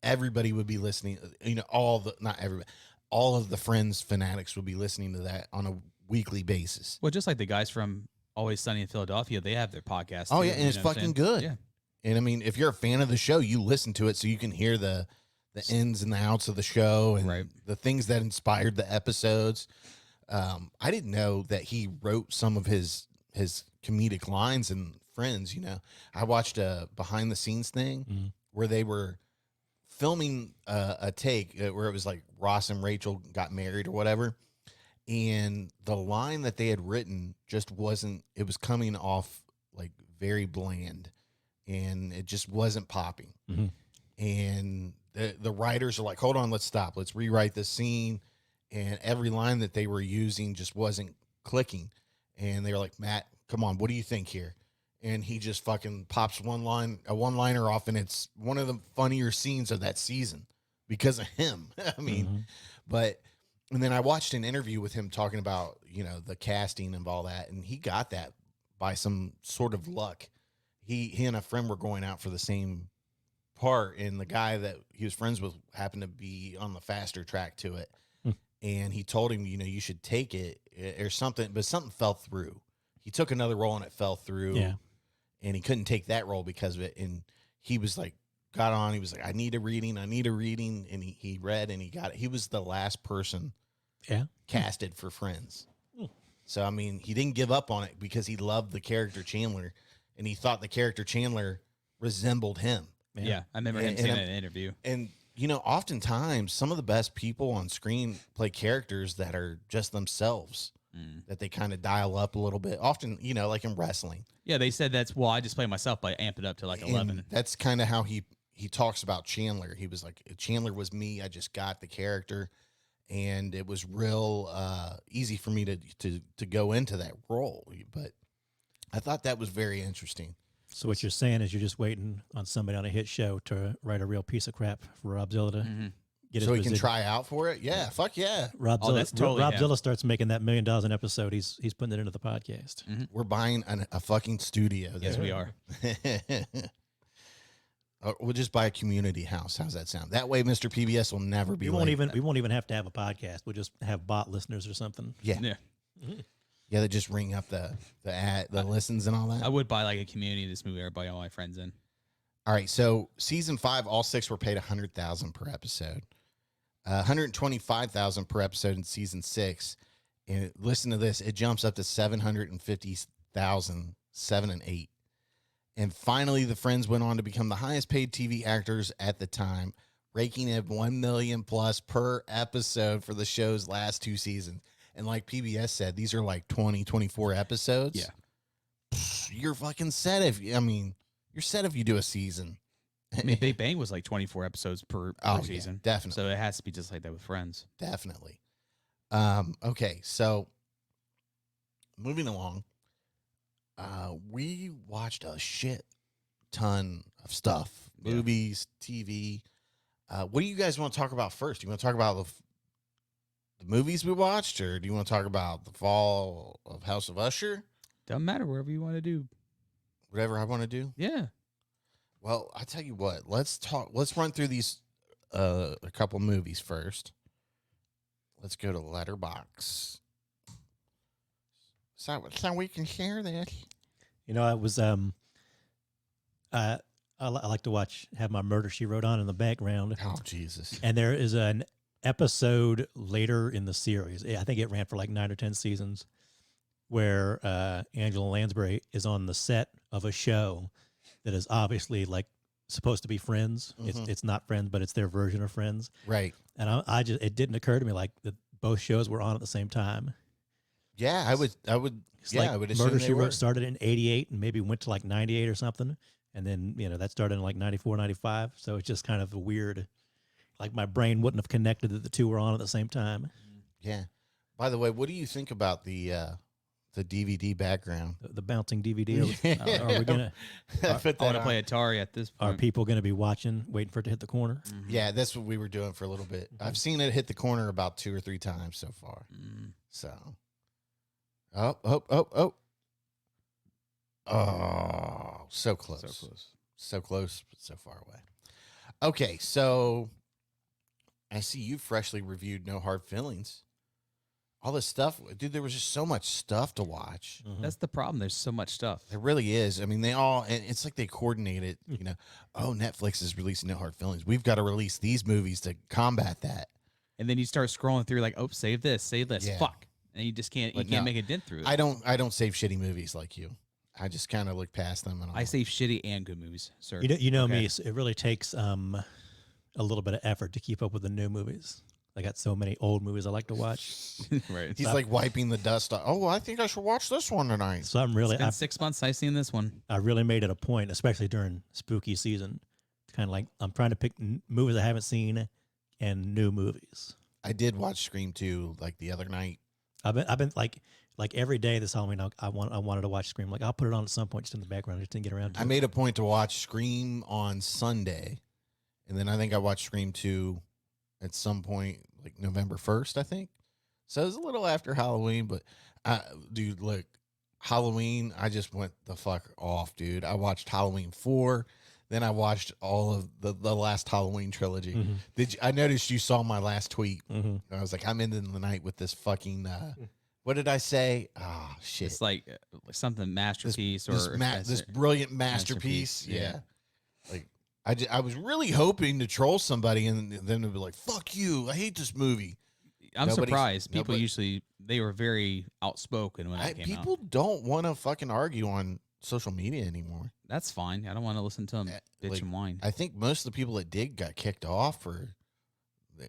B: Everybody would be listening. Not everybody, all of the Friends fanatics would be listening to that on a weekly basis.
C: Well, just like the guys from Always Sunny in Philadelphia, they have their podcast.
B: Oh
C: too,
B: yeah, and
C: you
B: it's
C: know what I'm
B: fucking
C: saying?
B: good.
C: Yeah.
B: And I mean, if you're a fan of the show, you listen to it so you can hear the ins and the outs of the show and
C: Right.
B: the things that inspired the episodes. I didn't know that he wrote some of his comedic lines in Friends. I watched a behind the scenes thing where they were filming a take where it was like Ross and Rachel got married or whatever. And the line that they had written just wasn't, it was coming off like very bland, and it just wasn't popping. And the writers are like, hold on, let's stop. Let's rewrite this scene. And every line that they were using just wasn't clicking. And they were like, Matt, come on, what do you think here? And he just fucking pops a one-liner off, and it's one of the funnier scenes of that season because of him. I mean, and then I watched an interview with him talking about, the casting and all that, and he got that by some sort of luck. He and a friend were going out for the same part, and the guy that he was friends with happened to be on the faster track to it. And he told him, you should take it or something, but something fell through. He took another role and it fell through.
D: Yeah.
B: And he couldn't take that role because of it. And he was like, got on. He was like, I need a reading. And he read and he got it. He was the last person casted for Friends. So, I mean, he didn't give up on it because he loved the character Chandler, and he thought the character Chandler resembled him.
C: Yeah, I remember him saying that in an interview.
B: And, oftentimes some of the best people on screen play characters that are just themselves, that they kind of dial up a little bit. Often, like in wrestling.
C: Yeah, they said I just play myself, but I amp it up to like 11.
B: And that's kind of how he talks about Chandler. He was like, Chandler was me. I just got the character, and it was real easy for me to go into that role. But I thought that was very interesting.
D: So what you're saying is you're just waiting on somebody on a hit show to write a real piece of crap for Robzilla to get
B: So
D: his
B: he can
D: residual.
B: try out for it? Yeah, fuck yeah.
D: Robzilla,
C: that's totally
D: Robzilla starts making that $1 million an episode. He's putting it into the podcast.
B: We're buying a fucking studio.
C: Yes,
B: there.
C: we are.
B: We'll just buy a community house. How's that sound? That way, Mr. PBS will never be.
D: We won't
B: late.
D: even have to have a podcast. We'll just have bot listeners or something.
B: Yeah,
C: Yeah.
B: yeah. They just ring up the listens and all that.
C: I would buy like a community this movie. Everybody, all my friends in.
B: All right, so season 5, all 6 were paid $100,000 per episode, $125,000 per episode in season 6, and listen to this, it jumps up to $750,000, 7 and 8, and finally the Friends went on to become the highest paid TV actors at the time, raking in $1 million plus per episode for the show's last 2 seasons. And like PBS said, these are like 20, 24 episodes.
C: Yeah.
B: You're fucking set you're set if you do a season.
C: I mean, Big Bang was like 24 episodes per
B: Oh, yeah,
C: season.
B: definitely.
C: So it has to be just like that with Friends.
B: Definitely. Okay, so moving along, we watched a shit ton of stuff, movies, TV. What do you guys want to talk about first? Do you want to talk about the movies we watched, or do you want to talk about the fall of House of Usher?
C: Doesn't matter, wherever you want to do.
B: Whatever I want to do.
C: Yeah.
B: Well, I tell you what. Let's run through these a couple movies first. Let's go to Letterboxd. So we can share this.
D: I was I like to have my Murder, She Wrote on in the background.
B: Oh, Jesus.
D: And there is an episode later in the series. I think it ran for like 9 or 10 seasons, where Angela Lansbury is on the set of a show that is obviously like supposed to be Friends. It's not Friends, but it's their version of Friends.
B: Right.
D: And it didn't occur to me like that both shows were on at the same time.
B: Yeah, I would.
D: It's
B: Yeah,
D: like
B: I would assume
D: Murder
B: they
D: She
B: were.
D: Wrote started in 88 and maybe went to like 98 or something. And then, that started in like 94, 95. So it's just kind of a weird, like my brain wouldn't have connected that the two were on at the same time.
B: Yeah. By the way, what do you think about the DVD background?
D: The bouncing DVD.
B: Yeah.
D: Are we going to,
B: I put
C: I want
B: that
C: to play
B: on.
C: Atari at this
D: are
C: point.
D: people going to be watching, waiting for it to hit the corner?
B: Yeah, that's what we were doing for a little bit. I've seen it hit the corner about 2 or 3 times so far. So, oh, so close.
C: So close.
B: So close, but so far away. Okay, so I see you freshly reviewed No Hard Feelings. All this stuff, dude, there was just so much stuff to watch.
C: That's the problem. There's so much stuff.
B: There really is. I mean, and it's like they coordinate it, oh, Netflix is releasing No Hard Feelings. We've got to release these movies to combat that.
C: And then you start scrolling through like, oh, save this.
B: Yeah.
C: Fuck. And you just can't.
B: But
C: You can't
B: no,
C: make a dent through it.
B: I don't save shitty movies like you. I just kind of look past them. And
C: I save shitty and good movies, sir.
D: You know
C: Okay.
D: me, so it really takes a little bit of effort to keep up with the new movies. I got so many old movies I like to watch.
C: Right.
B: He's like wiping the dust off. Oh, I think I should watch this one tonight.
D: So I'm really,
C: It's been 6 months I've seen this one.
D: I really made it a point, especially during spooky season, kind of like I'm trying to pick movies I haven't seen and new movies.
B: I did watch Scream 2 like the other night.
D: I've been like every day this Halloween. I wanted to watch Scream. Like I'll put it on at some point just in the background. I just didn't get around to
B: I
D: it.
B: made a point to watch Scream on Sunday, and then I think I watched Scream 2 at some point, like November 1st, I think. So it was a little after Halloween, but dude, look, Halloween, I just went the fuck off, dude. I watched Halloween 4, then I watched all of the last Halloween trilogy. I noticed you saw my last tweet. I was like, I'm ending the night with this fucking what did I say? Oh shit.
C: It's like something masterpiece
B: This brilliant masterpiece. Yeah. Like I was really hoping to troll somebody and then they'd be like, fuck you. I hate this movie.
C: I'm
B: Nobody's-
C: surprised. People
B: nobody-
C: usually they were very outspoken when that came
B: People
C: out.
B: don't want to fucking argue on social media anymore.
C: That's fine. I don't want to listen to them bitch
B: like,
C: and whine.
B: I think most of the people that did got kicked off or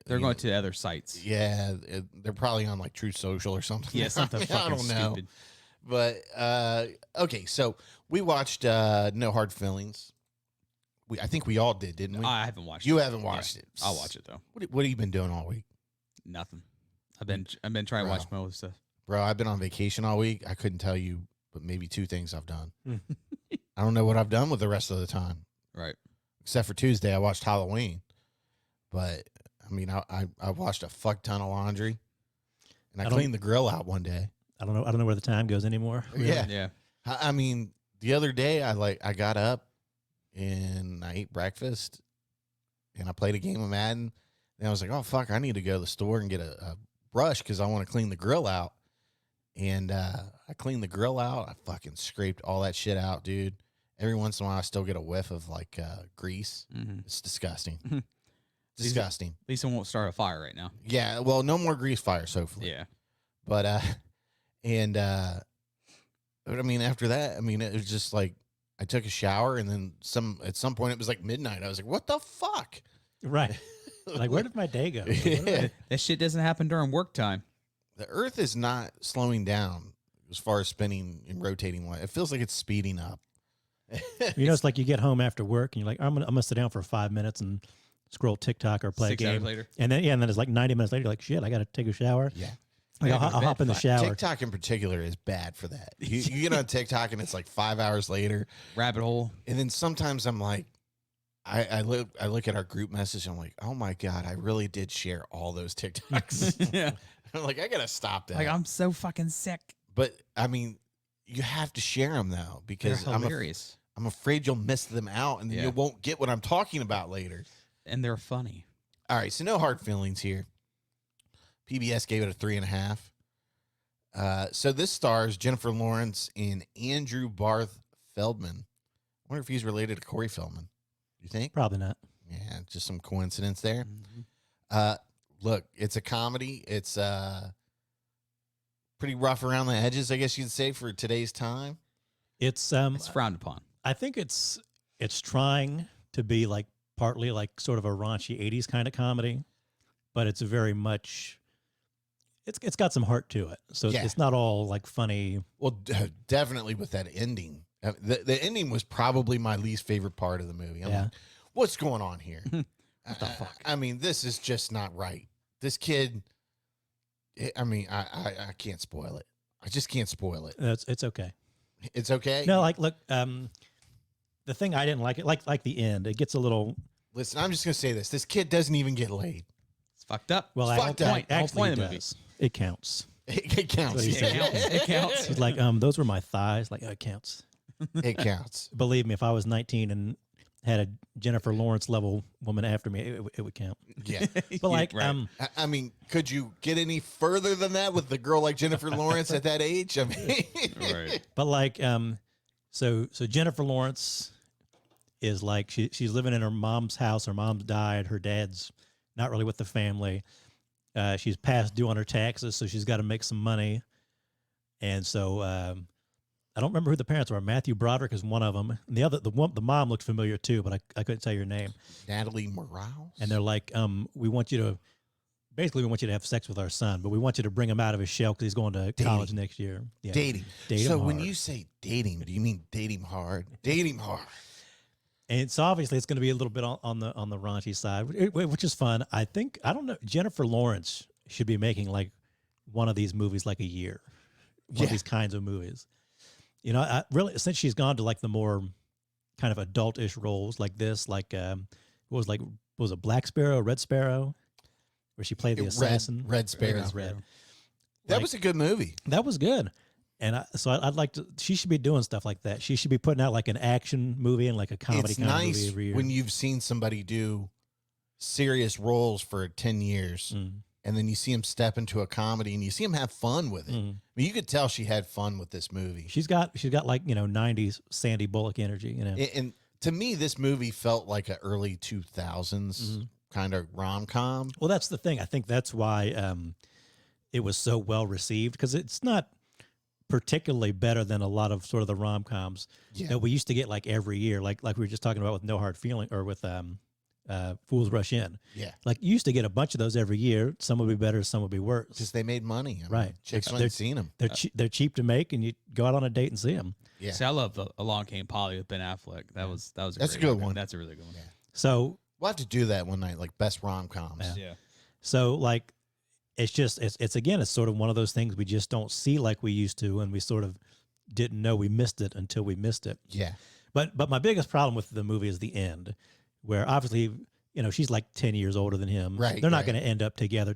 C: They're going to other sites.
B: Yeah, they're probably on like Truth Social or something.
C: Yeah, something
B: I
C: fucking
B: don't know.
C: stupid.
B: But okay, so we watched No Hard Feelings. I think we all did, didn't we?
C: I haven't watched.
B: You
C: it.
B: haven't watched it.
C: I'll watch it though.
B: What have you been doing all week?
C: Nothing. I've been trying to watch most stuff.
B: Bro, I've been on vacation all week. I couldn't tell you, but maybe 2 things I've done. I don't know what I've done with the rest of the time.
C: Right.
B: Except for Tuesday, I watched Halloween. But I mean, I washed a fuck ton of laundry, and I cleaned the grill out one day.
D: I don't know where the time goes anymore. Really.
B: Yeah.
C: Yeah.
B: I mean, the other day I got up and I ate breakfast and I played a game of Madden. And I was like, oh fuck, I need to go to the store and get a brush because I want to clean the grill out. And I cleaned the grill out. I fucking scraped all that shit out, dude. Every once in a while, I still get a whiff of like grease. It's disgusting. Disgusting.
C: At least it won't start a fire right now.
B: Yeah. Well, no more grease fires, hopefully.
C: Yeah.
B: But but I mean, after that, I mean, it was just like I took a shower and then at some point it was like midnight. I was like, what the fuck?
D: Right. Like, where did my day go?
B: Yeah.
C: That shit doesn't happen during work time.
B: The earth is not slowing down as far as spinning and rotating. It feels like it's speeding up.
D: It's like you get home after work and you're like, I'm gonna sit down for 5 minutes and scroll TikTok or play
C: 6
D: a
C: hours
D: game.
C: later.
D: And then it's like 90 minutes later, you're like, shit, I got to take a shower.
B: Yeah.
D: Like,
C: Yeah, go to
D: I'll
C: bed.
D: hop in the
C: Fuck.
D: shower.
B: TikTok in particular is bad for that. You get on TikTok and it's like 5 hours later.
C: Rabbit hole.
B: And then sometimes I'm like, I look at our group message and I'm like, oh my God, I really did share all those TikToks.
C: Yeah.
B: I'm like, I got to stop that.
C: Like, I'm so fucking sick.
B: But I mean, you have to share them though, because
C: They're hilarious.
B: I'm afraid you'll miss them out and then
C: Yeah.
B: you won't get what I'm talking about later.
C: And they're funny.
B: All right. So no hard feelings here. PBS gave it a 3.5. So this stars Jennifer Lawrence and Andrew Barth Feldman. I wonder if he's related to Corey Feldman. You think?
D: Probably not.
B: Yeah, just some coincidence there.
C: Mm-hmm.
B: Look, it's a comedy. It's pretty rough around the edges, I guess you'd say, for today's time.
D: It's
C: It's frowned upon.
D: I think it's trying to be like partly like sort of a raunchy 80s kind of comedy, but it's very much it's got some heart to it. So
B: Yeah.
D: it's not all like funny.
B: Well, definitely with that ending. The ending was probably my least favorite part of the movie. I'm
D: Yeah.
B: like, what's going on here? What the fuck? I mean, this is just not right. This kid, I mean, I can't spoil it. I just can't spoil it.
D: It's okay.
B: It's okay.
D: No, like look, the thing I didn't like it, like the end, it gets a little.
B: Listen, I'm just gonna say this: this kid doesn't even get laid.
C: It's fucked up.
D: Well,
B: It's
D: I
B: fucked up.
C: Whole
D: actually
C: point of the
D: does.
C: movie.
D: It counts.
B: It counts.
D: What he
C: It
D: said.
C: counts. It counts.
D: He's like, those were my thighs. Like, it counts.
B: It counts.
D: Believe me, if I was 19 and had a Jennifer Lawrence level woman after me, it would count.
B: Yeah.
D: But like,
C: Right.
B: I mean, could you get any further than that with the girl like Jennifer Lawrence at that age? I mean,
C: Right.
D: but like, so Jennifer Lawrence is like she's living in her mom's house. Her mom's died. Her dad's not really with the family. She's past due on her taxes, so she's got to make some money. And so I don't remember who the parents were. Matthew Broderick is one of them. And the mom looked familiar too, but I couldn't tell your name.
B: Natalie Morales.
D: And they're like, we want you to have sex with our son, but we want you to bring him out of his shell because he's going to college next year. Yeah.
B: Dating.
D: Date
B: So
D: him
B: when
D: hard.
B: you say dating, do you mean date him hard? Date him hard.
D: And so obviously it's going to be a little bit on the raunchy side, which is fun. I don't know. Jennifer Lawrence should be making like one of these movies like a year, one of these kinds of movies. You know, I really, since she's gone to like the more kind of adult-ish roles like this, like what was it, Black Sparrow, Red Sparrow, where she played the assassin.
B: Red Sparrow.
D: Red.
B: That was a good movie.
D: That was good. And I'd like to. She should be doing stuff like that. She should be putting out like an action movie and like a comedy
B: It's
D: kind of
B: nice
D: movie every year.
B: when you've seen somebody do serious roles for 10 years and then you see him step into a comedy and you see him have fun with it. I mean, you could tell she had fun with this movie.
D: She's got like 90s Sandy Bullock energy.
B: And to me, this movie felt like an early 2000s kind of rom-com.
D: Well, that's the thing. I think that's why it was so well received, because it's not particularly better than a lot of sort of the rom-coms that we used to get like every year, like we were just talking about with No Hard Feeling, or with Fools Rush In.
B: Yeah.
D: Like you used to get a bunch of those every year. Some would be better, some would be worse.
B: Because they made money. I mean,
D: Right.
B: chicks went and seen them.
D: They're cheap to make, and you go out on a date and see them.
B: Yeah.
C: See, I love the Along Came Polly with Ben Affleck. That's
B: That's a
C: great
B: good one.
C: That's a really good one.
D: So
B: We'll have to do that one night, like best rom-coms.
C: Yeah.
D: So like, it's sort of one of those things we just don't see like we used to, and we sort of didn't know we missed it until we missed it.
B: Yeah.
D: But my biggest problem with the movie is the end, where obviously, she's like 10 years older than him.
B: Right,
D: They're not
B: right.
D: going to end up together.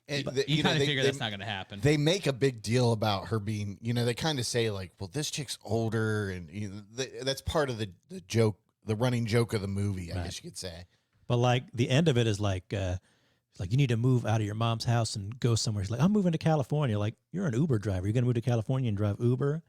B: And
C: You kind of
B: they-
C: figure
B: they-
C: that's not going to happen.
B: They make a big deal about her being, they kind of say like, well, this chick's older. And that's part of the joke, the running joke of the movie, I guess you could say.
D: But like the end of it is like you need to move out of your mom's house and go somewhere. She's like, I'm moving to California. Like, you're an Uber driver. You're going to move to California and drive Uber.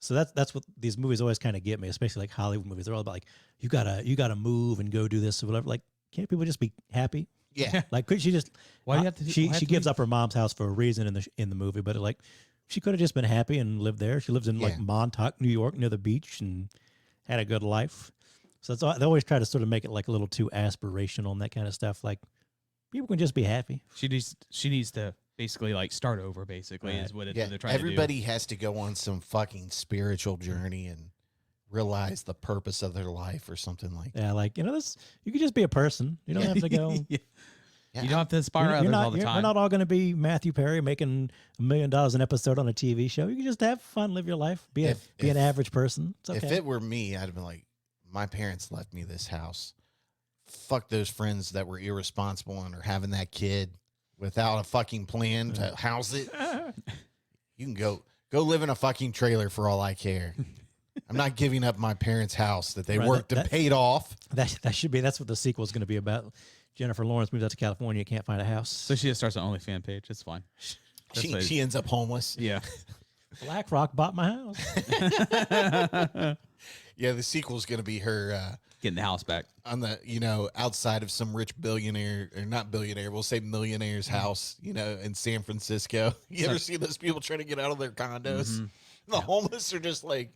D: So that's what these movies always kind of get me, especially like Hollywood movies. They're all about like, you gotta move and go do this or whatever. Like, can't people just be happy?
B: Yeah.
D: Like, could she just?
C: Why do you have to?
D: She
C: why have to
D: gives
C: leave?
D: up her mom's house for a reason in the movie, but like, she could have just been happy and lived there. She lives in like
B: Yeah.
D: Montauk, New York, near the beach, and had a good life. So they always try to sort of make it like a little too aspirational and that kind of stuff. Like, people can just be happy.
C: She needs to basically like start over. Basically,
D: Right.
C: is what
B: Yeah.
C: they're trying
B: Everybody has to go on some fucking spiritual journey and realize the purpose of their life or something like that.
D: Yeah, like, this, you could just be a person. You don't have to go.
C: to do.
B: Yeah.
C: You don't have to inspire
D: You're
C: others
D: not,
C: all the time.
D: We're not all going to be Matthew Perry making $1 million an episode on a TV show. You can just have fun, live your life, be an average person. It's okay.
B: If it were me, I'd have been like, my parents left me this house. Fuck those friends that were irresponsible and are having that kid without a fucking plan to house it. You can go live in a fucking trailer for all I care. I'm not giving up my parents' house that they
D: Right,
B: worked and paid off.
D: That's what the sequel is going to be about. Jennifer Lawrence moves out to California, can't find a house.
C: So she just starts an OnlyFans page. It's fine. That's what-
B: She ends up homeless.
C: Yeah.
D: BlackRock bought my house.
B: Yeah, the sequel's going to be her
C: Getting the house back.
B: on the, outside of some rich billionaire, or not billionaire, we'll say millionaire's house, in San Francisco. You ever see those people trying to get out of their condos? The homeless are just like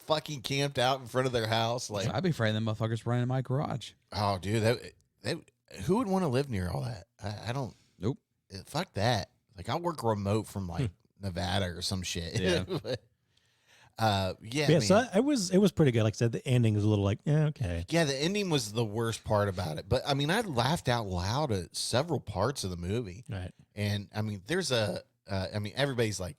B: fucking camped out in front of their house. Like,
C: I'd be afraid of them motherfuckers running in my garage.
B: oh, dude, that who would want to live near all that? I don't.
C: Nope.
B: Fuck that. Like I'll work remote from like Nevada or some shit.
C: Yeah.
D: Yeah,
B: man.
D: so it was pretty good. Like I said, the ending was a little like, yeah, okay.
B: Yeah, the ending was the worst part about it. But I mean, I laughed out loud at several parts of the movie.
D: Right.
B: And I mean, there's everybody's like,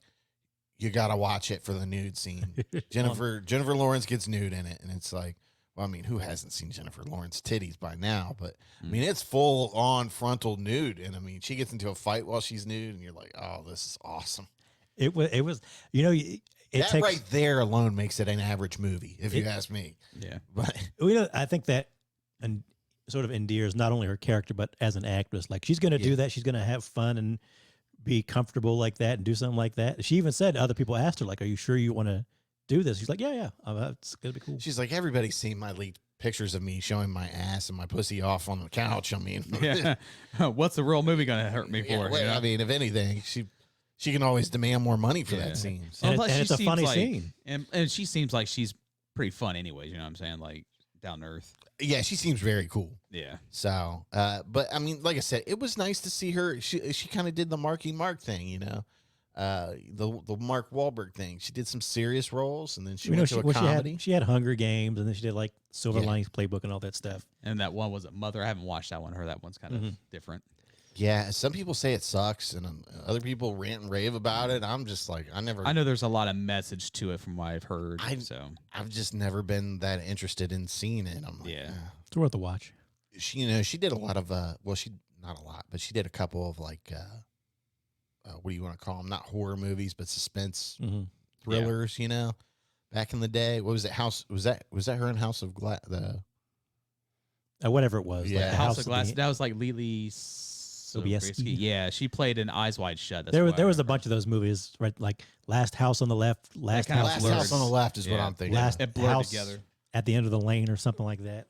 B: you gotta watch it for the nude scene. Jennifer Lawrence gets nude in it, and it's like, well, I mean, who hasn't seen Jennifer Lawrence titties by now? But I mean, it's full on frontal nude, and I mean, she gets into a fight while she's nude, and you're like, oh, this is awesome.
D: It was, you know,
B: that takes, right there alone makes it an average movie, if you ask me.
C: Yeah.
B: But
D: I think that and sort of endears not only her character but as an actress. Like she's going to do that. She's going to have fun and be comfortable like that and do something like that. She even said other people asked her like, "Are you sure you want to do this?" She's like, "Yeah, it's going to be cool."
B: She's like, everybody's seen my leaked pictures of me showing my ass and my pussy off on the couch. I mean,
C: Yeah. What's the real movie going to hurt me for?
B: well,
C: you know?
B: I mean, if anything, she can always demand more money for that scene. So.
D: And,
C: Plus,
D: it's a
C: she
D: funny
C: seems
D: scene.
C: and she seems like she's pretty fun, anyways. You know what I'm saying? Like down to earth.
B: Yeah, she seems very cool.
C: Yeah.
B: So, but I mean, like I said, it was nice to see her. She kind of did the Marky Mark thing, you know, the Mark Wahlberg thing. She did some serious roles, and then she went to a comedy.
D: She had Hunger Games, and then she did like Silver Linings Playbook and all that stuff.
C: And that one was a Mother. I haven't watched that one. I heard that one's kind of different.
B: Yeah, some people say it sucks, and other people rant and rave about it. I'm just like, I
C: know there's a lot of message to it from what I've heard.
B: I've just never been that interested in seeing it. I'm like,
C: Yeah.
D: It's worth a watch.
B: She did a lot of she not a lot, but she did a couple of like what do you want to call them? Not horror movies, but suspense thrillers. You know, back in the day. What was it? Was that her in House of Glass?
D: Whatever it was.
B: Yeah.
D: like
C: House of Glass. That was like Lily Sobieski. Yeah, she played in Eyes Wide Shut. That's
D: there was a bunch of those movies, right? Like Last House on the Left, Last
B: House on the Left is what I'm thinking.
D: Last
C: it blurred
D: House
C: together
D: at the End of the Lane or something like that.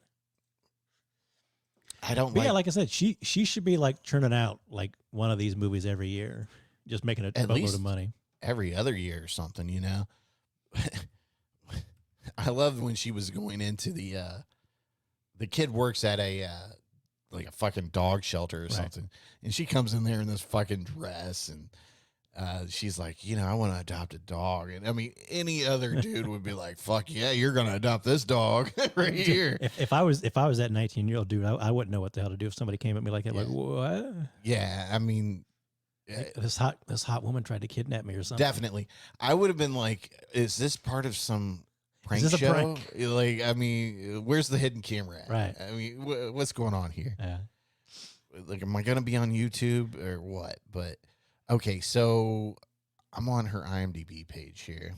B: I don't.
D: But yeah, like I said, she should be like churning out like one of these movies every year, just making a boatload of money
B: every other year or something. You know, I loved when she was going into the kid works at a like a fucking dog shelter or something, and she comes in there in this fucking dress, and she's like, you know, I want to adopt a dog. And I mean, any other dude would be like, fuck yeah, you're gonna adopt this dog right here.
D: If I was that 19-year-old dude, I wouldn't know what the hell to do if somebody came at me like that. Like, what?
B: Yeah, I mean,
D: this hot woman tried to kidnap me or something.
B: definitely. I would have been like, is this part of some prank
D: Is this a
B: show?
D: prank?
B: Like, I mean, where's the hidden camera at?
D: Right.
B: I mean, what's going on here?
D: Yeah.
B: Like, am I gonna be on YouTube or what? But okay, so I'm on her IMDb page here.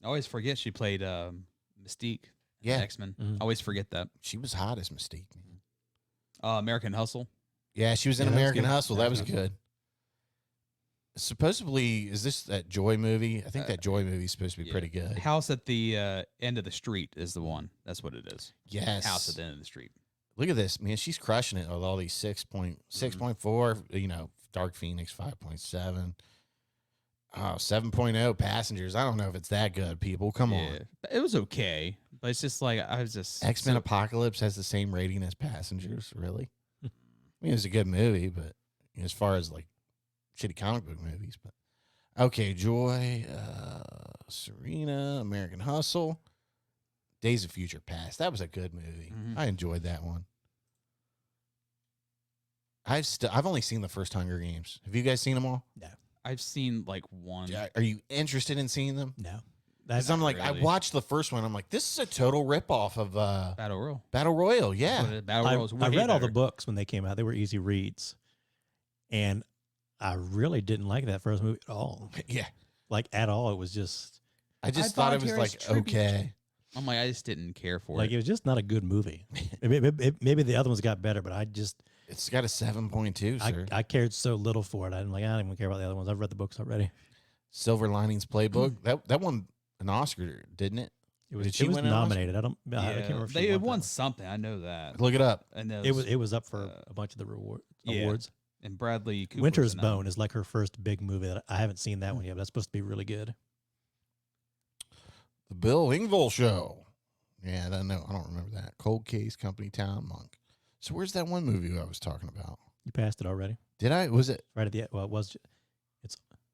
C: I always forget she played Mystique.
B: Yeah.
C: X-Men. I always forget that.
B: She was hot as Mystique.
C: American Hustle.
B: Yeah, she was in
D: Yeah, that was
B: American
D: good.
B: Hustle. That was good. Supposedly, is this that Joy movie? I think that Joy movie is supposed to be pretty good.
C: House at the end of the street is the one. That's what it is.
B: Yes.
C: House at the end of the street.
B: Look at this, man. She's crushing it with all these 6.4, you know, Dark Phoenix 5.7. Oh, 7.0 Passengers. I don't know if it's that good, people. Come on.
C: It was okay, but it's just like I was just
B: X-Men Apocalypse has the same rating as Passengers, really? I mean, it was a good movie, but as far as like shitty comic book movies, but okay, Joy, Serena, American Hustle, Days of Future Past. That was a good movie. I enjoyed that one. I've only seen the first Hunger Games. Have you guys seen them all?
D: No.
C: I've seen like one.
B: Are you interested in seeing them?
D: No.
B: Because I'm like,
C: really.
B: I watched the first one. I'm like, this is a total ripoff of
C: Battle Royal.
B: Battle Royal. Yeah.
C: Battle Royal was
D: I
C: way
D: read all the
C: better.
D: books when they came out. They were easy reads. And I really didn't like that first movie at all.
B: Yeah.
D: Like at all. It was just
B: I just thought it was like, okay.
C: I'm like, I just didn't care for
D: like
C: it.
D: it was just not a good movie. Maybe the other ones got better, but I just
B: It's got a 7.2, sir.
D: I cared so little for it. I don't even care about the other ones. I've read the books already.
B: Silver Linings Playbook. That won an Oscar, didn't it?
D: It was,
B: Did she
D: it was
B: win an Oscar?
D: nominated. I can't remember if she
C: They
D: won
C: won
D: that.
C: something. I know that.
B: Look it up.
C: And
D: It was up for a bunch of the awards.
C: And Bradley Cooper
D: Winter's
C: was in
D: Bone is like her first big movie that I haven't seen that one yet, but that's supposed to be really good.
B: The Bill Engvall Show. Yeah, I don't know. I don't remember that. Cold Case, Company Town, Monk. So where's that one movie I was talking about?
D: You passed it already.
B: Did I? Was it?
D: Right at the well, it was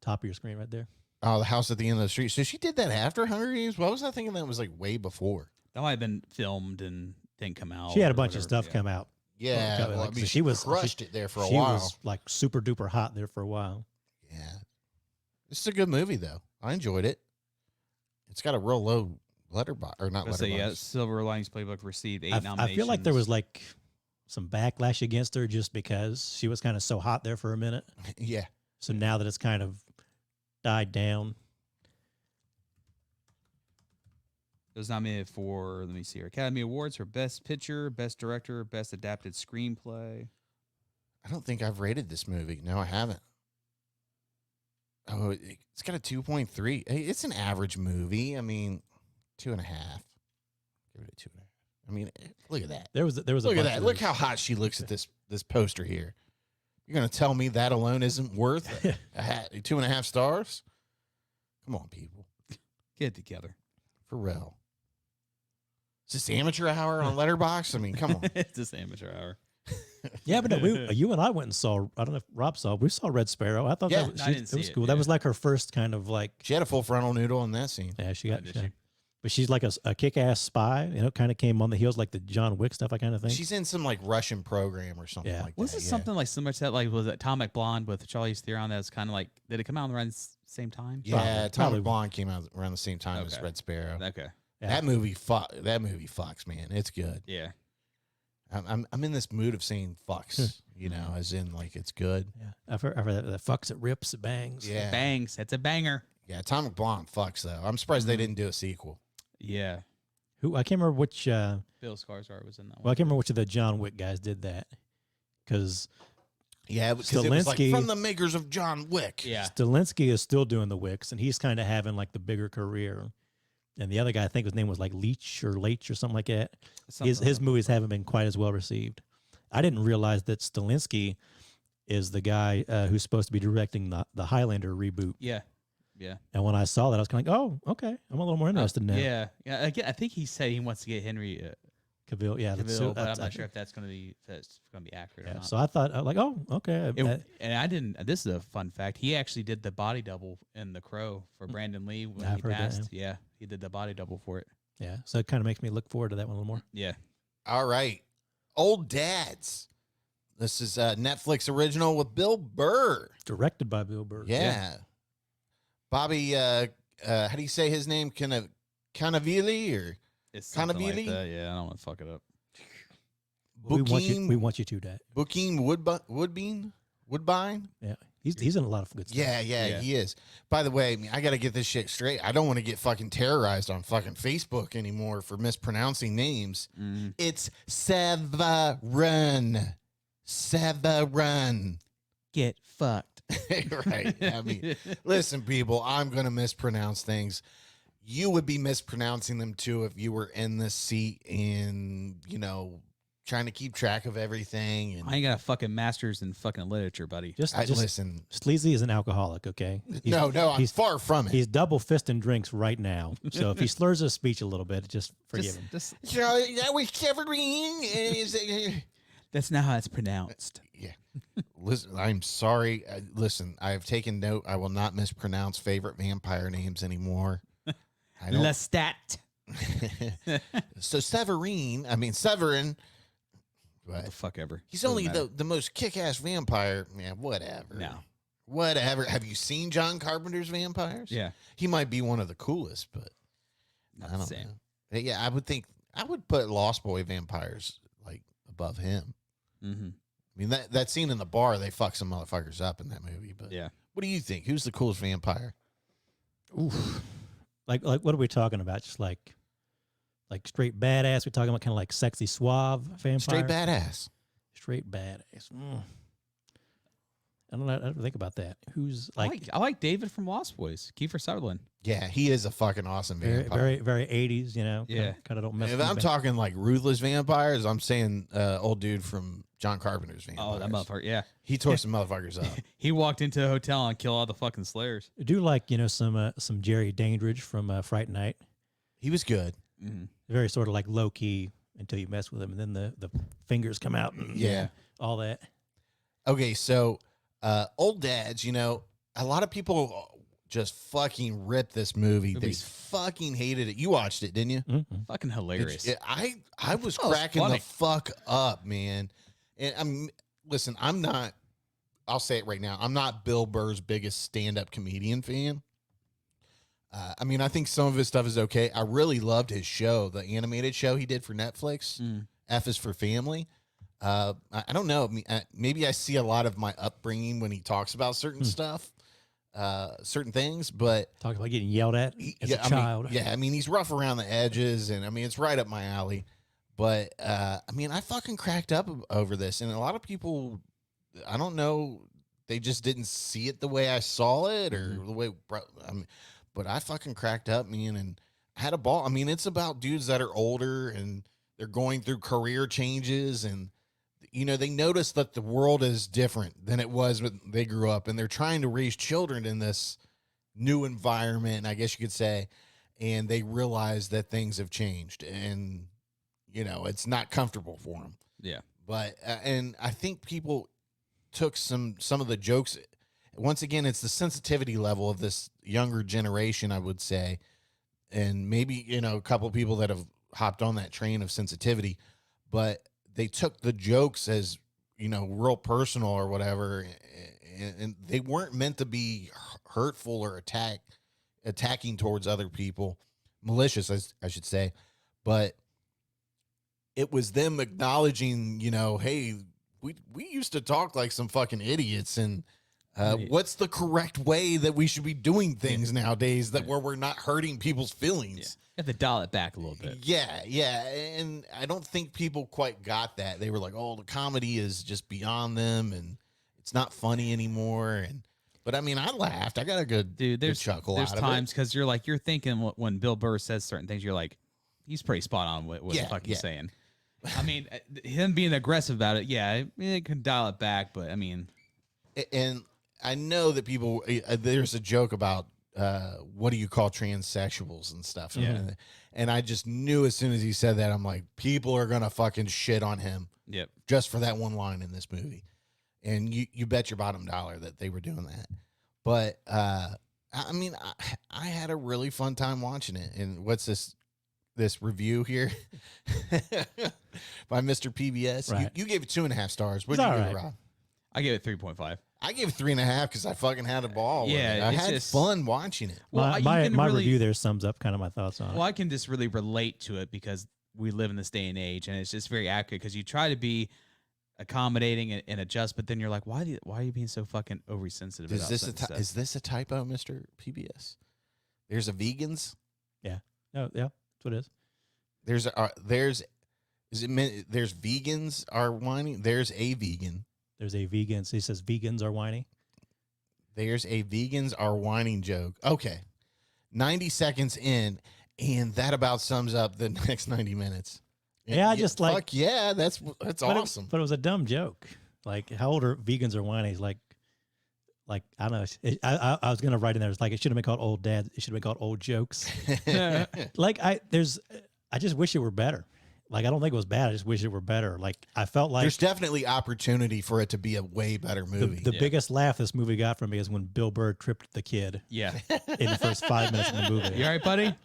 D: top of your screen right there.
B: Oh, the house at the end of the street. So she did that after Hunger Games? What was I thinking that was like way before?
C: That might have been filmed and didn't come out.
D: She had a
C: or
D: bunch of
C: whatever.
D: stuff come out.
B: Yeah.
D: Well,
B: Well, I
D: like,
B: mean,
D: so
B: she crushed it there for a
D: She
B: while.
D: was like super duper hot there for a while.
B: Yeah. This is a good movie, though. I enjoyed it. It's got a real low letterbox, or not
C: Let's say,
B: letterbox.
C: yeah, Silver Linings Playbook received 8 nominations.
D: I feel like there was like some backlash against her just because she was kind of so hot there for a minute.
B: Yeah.
D: So now that it's kind of died down.
C: It was nominated for, let me see here, Academy Awards for Best Picture, Best Director, Best Adapted Screenplay.
B: I don't think I've rated this movie. No, I haven't. Oh, it's got a 2.3. Hey, it's an average movie. I mean, 2.5. Give it a 2.5. I mean, look at that.
D: There was a
B: Look at
D: bunch
B: that.
D: of
B: Look
D: those.
B: how hot she looks at this poster here. You're gonna tell me that alone isn't worth 2.5 stars? Come on, people,
C: Get it together.
B: for real. Is this amateur hour on Letterboxd? I mean, come on.
C: It's just amateur hour.
D: Yeah, but no, you and I went and saw. I don't know if Rob saw. We saw Red Sparrow. I thought
B: Yeah.
D: that was,
C: I
D: she,
C: didn't
D: it
C: see
D: was
C: it,
D: cool.
C: yeah.
D: That was like her first kind of like.
B: She had a full frontal noodle in that scene.
D: Yeah, she
C: Oh,
D: got.
C: did
D: yeah.
C: she?
D: But she's like a kick-ass spy. You know, kind of came on the heels like the John Wick stuff. I kind of think.
B: She's in some like Russian program or something
D: Yeah.
B: like
C: Was
B: that.
C: it
B: yeah.
C: something like similar to that? Like, was it Atomic Blonde with Charlize Theron? That was kind of like, did it come out around the same time?
B: Yeah,
D: Probably.
B: Atomic Blonde came out around the same time as
C: Okay.
B: Red Sparrow.
C: Okay.
D: Yeah.
B: That movie fucks, man. It's good.
C: Yeah.
B: I'm in this mood of saying fucks, you know, as in like it's good.
D: Yeah, I've heard that fucks, it rips, it bangs.
B: Yeah.
C: Bangs. That's a banger.
B: Yeah, Atomic Blonde fucks though. I'm surprised
C: Mm-hmm.
B: they didn't do a sequel.
C: Yeah.
D: Who I can't remember which.
C: Bill Skarsgård was in that
D: Well, I
C: one.
D: can't remember which of the John Wick guys did that because
B: Yeah, because it was like
D: Stilinski-
B: from the makers of John Wick.
C: Yeah.
D: Stilinski is still doing the Wicks, and he's kind of having like the bigger career. And the other guy, I think his name was like Leach or something like that. His movies haven't been quite as well received. I didn't realize that Stilinski is the guy who's supposed to be directing the Highlander reboot.
C: Yeah. Yeah.
D: And when I saw that, I was kind of like, oh, okay, I'm a little more interested now.
C: Yeah. Yeah. Again, I think he said he wants to get Henry
D: Cavill, yeah,
C: Cavill, but I'm not sure if that's going to be accurate or
D: Yeah,
C: not.
D: so I thought, like, oh, okay.
C: And I didn't. This is a fun fact. He actually did the body double in The Crow for Brandon Lee when
D: I've
C: he
D: heard that,
C: passed. Yeah, he did the body double for it.
D: yeah, so it kind of makes me look forward to that one a little more.
C: Yeah.
B: All right. Old Dads. This is a Netflix original with Bill Burr.
D: Directed by Bill Burr.
B: Yeah. Bobby, how do you say his name? Canavili or
C: It's something like
B: Cannavili?
C: that. Yeah, I don't want to fuck it up.
D: We
B: Bokeem
D: want you to that.
B: Woodbine?
D: Yeah, he's in a lot of good stuff.
B: Yeah,
C: Yeah.
B: he is. By the way, I mean, I got to get this shit straight. I don't want to get fucking terrorized on fucking Facebook anymore for mispronouncing names.
C: Mm.
B: It's Severin. Severin.
C: Get fucked.
B: Right. I mean, listen, people, I'm going to mispronounce things. You would be mispronouncing them too if you were in the seat and, you know, trying to keep track of everything. And
C: I ain't got a fucking master's in fucking literature, buddy.
D: Just
B: listen.
D: Sleazy is an alcoholic. Okay.
B: No, I'm
D: he's
B: far from it.
D: He's double fisting drinks right now. So if he slurs his speech a little bit, just forgive him.
C: Just,
B: So that was Severin.
C: that's not how it's pronounced.
B: Yeah. Listen, I'm sorry. Listen, I have taken note. I will not mispronounce favorite vampire names anymore. I don't.
C: Lestat.
B: So Severin.
C: What the
B: But
C: fuck ever.
B: he's
C: Doesn't
B: only
C: matter.
B: the most kick-ass vampire. Yeah, whatever.
C: No.
B: Whatever. Have you seen John Carpenter's Vampires?
C: Yeah.
B: He might be one of the coolest, but
C: Not
B: I
C: the
B: don't
C: same.
B: know. Yeah, I would think I would put Lost Boy Vampires like above him.
C: Mm-hmm.
B: I mean that scene in the bar, they fuck some motherfuckers up in that movie. But
C: Yeah.
B: what do you think? Who's the coolest vampire?
D: Oof. Like what are we talking about? Just like straight badass. We're talking about kind of like sexy suave vampire.
B: Straight badass.
D: Straight badass. I don't know. I don't think about that. Who's like
C: I like David from Lost Boys. Kiefer Sutherland.
B: Yeah, he is a fucking awesome
D: very
B: vampire.
D: very 80s? You know.
C: Yeah.
D: Kind of don't mess.
B: If
D: with
B: I'm
D: me.
B: talking like ruthless vampires, I'm saying old dude from John Carpenter's Vampires.
C: Oh, that motherfucker. Yeah.
B: He tore some motherfuckers up.
C: He walked into a hotel and killed all the fucking slayers.
D: I do like some Jerry Dandridge from Fright Night.
B: He was good.
C: Mm-hmm.
D: Very sort of like low key until you mess with him, and then the fingers come out. And
B: Yeah.
D: all that.
B: Okay, so old dads, a lot of people just fucking ripped this movie. They fucking hated it. You watched it, didn't you?
D: Mm-hmm.
C: Fucking hilarious.
B: I was cracking the fuck up, man. And listen, I'll say it right now. I'm not Bill Burr's biggest stand-up comedian fan. I mean, I think some of his stuff is okay. I really loved his show, the animated show he did for Netflix. F is for Family. I don't know. Maybe I see a lot of my upbringing when he talks about certain stuff, certain things, but
D: talk about getting yelled at as a child.
B: I mean, he's rough around the edges, and I mean, it's right up my alley. But I mean, I fucking cracked up over this, and a lot of people, I don't know, they just didn't see it the way I saw it, or the way. But I fucking cracked up, man, and I had a ball. I mean, it's about dudes that are older and they're going through career changes, and you know, they notice that the world is different than it was when they grew up, and they're trying to raise children in this new environment, I guess you could say, and they realize that things have changed, and you know, it's not comfortable for them.
C: Yeah.
B: But and I think people took some of the jokes. Once again, it's the sensitivity level of this younger generation, I would say, and maybe, you know, a couple of people that have hopped on that train of sensitivity, but they took the jokes as, you know, real personal or whatever, and they weren't meant to be hurtful or attacking towards other people, malicious, I should say, but it was them acknowledging, you know, hey, we used to talk like some fucking idiots, and what's the correct way that we should be doing things nowadays where we're not hurting people's feelings?
C: You have to dial it back a little bit.
B: Yeah. And I don't think people quite got that. They were like, oh, the comedy is just beyond them and it's not funny anymore. But I mean, I laughed. I got a good chuckle out of it.
C: There's times because you're thinking when Bill Burr says certain things, you're like, he's pretty spot on with what the fuck he's saying. I mean, him being aggressive about it, it can dial it back, but I mean.
B: And I know that people, there's a joke about what do you call transsexuals and stuff.
C: Yeah.
B: And I just knew as soon as he said that, I'm like, people are going to fucking shit on him.
C: Yep.
B: Just for that one line in this movie. And you bet your bottom dollar that they were doing that. But, I mean, I had a really fun time watching it. And what's this review here by Mr. PBS?
D: Right.
B: You gave it 2.5 stars. What did you give it, Rob?
C: I gave it 3.5.
B: I gave it 3.5 because I fucking had a ball.
C: Yeah,
B: I had fun watching it.
C: Well,
D: my review there sums up kind of my thoughts on it.
C: Well, I can just really relate to it because we live in this day and age, and it's just very accurate because you try to be accommodating and adjust, but then you're like, why are you being so fucking overly sensitive?
B: Is this a typo, Mr. PBS? There's a vegans.
D: Yeah. No. Yeah. That's what it is.
B: There's vegans are whining. There's a vegan.
D: There's a vegan. So he says vegans are whiny.
B: There's a vegans are whining joke. Okay. 90 seconds in, and that about sums up the next 90 minutes.
D: Yeah, that's
B: awesome.
D: But it was a dumb joke. Like, how old are vegans are whiny? Like I don't know. I was gonna write in there. It's like it should have been called old dad. It should have been called old jokes. Like I just wish it were better. Like, I don't think it was bad. I just wish it were better. Like, I felt like
B: there's definitely opportunity for it to be a way better movie.
D: The biggest laugh this movie got from me is when Bill Burr tripped the kid.
C: Yeah.
D: In the first 5 minutes of the movie.
C: You all right, buddy?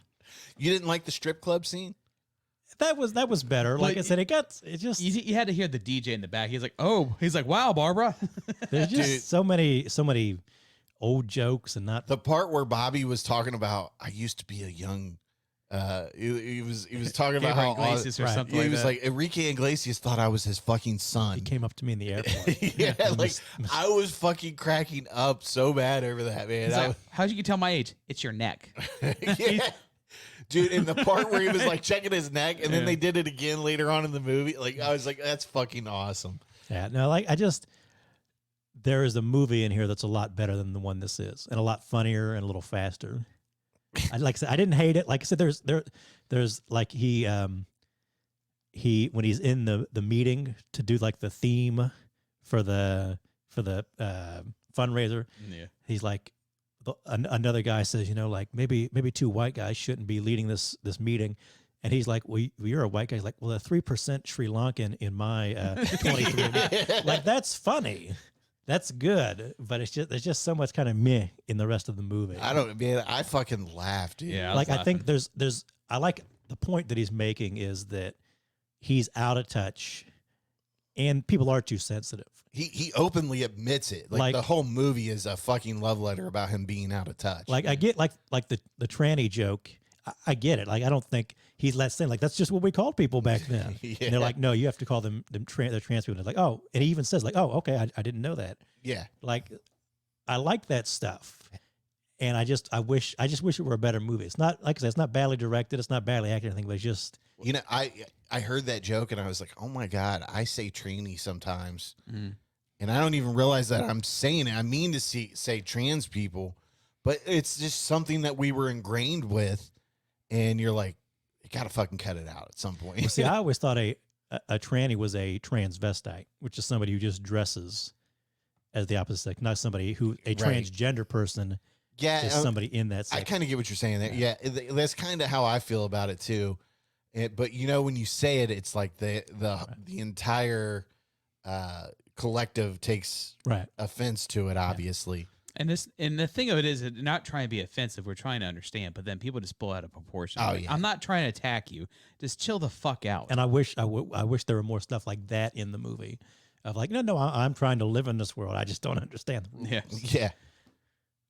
B: You didn't like the strip club scene?
D: That was better. Like I said, it just
C: you had to hear the DJ in the back. He's like, wow, Barbara.
D: There's just so many old jokes and not
B: the part where Bobby was talking about I used to be a young he was talking about how
C: Iglesias or something
B: he was
C: that.
B: like Enrique Iglesias thought I was his fucking son.
D: He came up to me in the airport.
B: I was fucking cracking up so bad over that, man.
C: Like, how'd you tell my age? It's your neck.
B: Yeah. Dude, in the part where he was like checking his neck and then they did it again later on in the movie, like I was like, that's fucking awesome.
D: Yeah, no, like there is a movie in here that's a lot better than the one this is, and a lot funnier and a little faster. Like I said, I didn't hate it. Like I said, there's like he when he's in the meeting to do like the theme for the fundraiser.
C: Yeah.
D: He's like, another guy says, like maybe two white guys shouldn't be leading this meeting. And he's like, well, you're a white guy. He's like, well, 3% Sri Lankan in my 23. Like, that's funny. That's good, but it's just there's just so much kind of meh in the rest of the movie.
B: I fucking laughed, dude.
C: Yeah,
D: I think there's I like the point that he's making is that he's out of touch, and people are too sensitive.
B: He openly admits it. Like the whole movie is a fucking love letter about him being out of touch.
D: Like I get like the tranny joke. I get it. Like I don't think he's saying like that's just what we called people back then.
B: Yeah.
D: And they're like, no, you have to call them the trans people. And they're like, oh, and he even says like, oh, okay, I didn't know that.
B: Yeah.
D: Like I like that stuff, and I just wish it were a better movie. It's not like I said, it's not badly directed, it's not badly acted or anything, but it's just
B: I heard that joke and I was like, oh my God, I say tranny sometimes. And I don't even realize that I'm saying it. I mean to say trans people, but it's just something that we were ingrained with. And you're like, you got to fucking cut it out at some point.
D: Well, see, I always thought a tranny was a transvestite, which is somebody who just dresses as the opposite sex, not somebody who a transgender person is somebody in that sex.
B: I kind of get what you're saying there. Yeah, that's kind of how I feel about it too. But when you say it, it's like the entire collective takes offense to it, obviously.
C: And the thing of it is, not trying to be offensive. We're trying to understand, but then people just pull out of proportion.
B: Oh,
C: Like,
B: yeah.
C: I'm not trying to attack you. Just chill the fuck out.
D: And I wish there were more stuff like that in the movie. Of like, no, I'm trying to live in this world. I just don't understand the rules.
C: Yeah.
B: Yeah.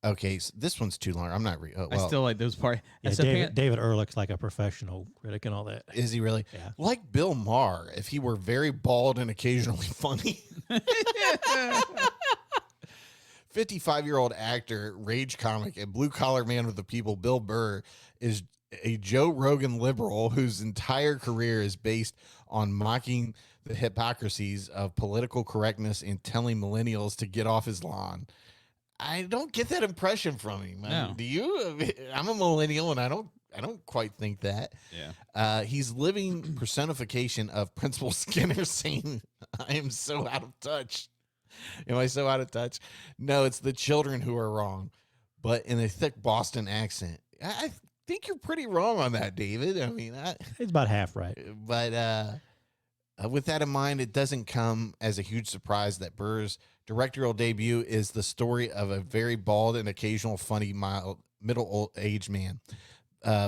B: Okay, so this one's too long. I'm not.
C: I still like those parts.
D: Yeah, David Ehrlich's like a professional critic and all that.
B: Is he really?
D: Yeah.
B: Like Bill Maher, if he were very bald and occasionally funny. 55-year-old actor, rage comic, and blue-collar man of the people, Bill Burr, is a Joe Rogan liberal whose entire career is based on mocking the hypocrisies of political correctness and telling millennials to get off his lawn. I don't get that impression from him.
C: No.
B: Do you? I'm a millennial, and I don't quite think that.
C: Yeah.
B: He's living personification of Principal Skinner saying, I am so out of touch. Am I so out of touch? No, it's the children who are wrong, but in a thick Boston accent. I think you're pretty wrong on that, David. I mean,
D: It's about half right.
B: but with that in mind, it doesn't come as a huge surprise that Burr's directorial debut is the story of a very bald and occasional funny middle-aged man,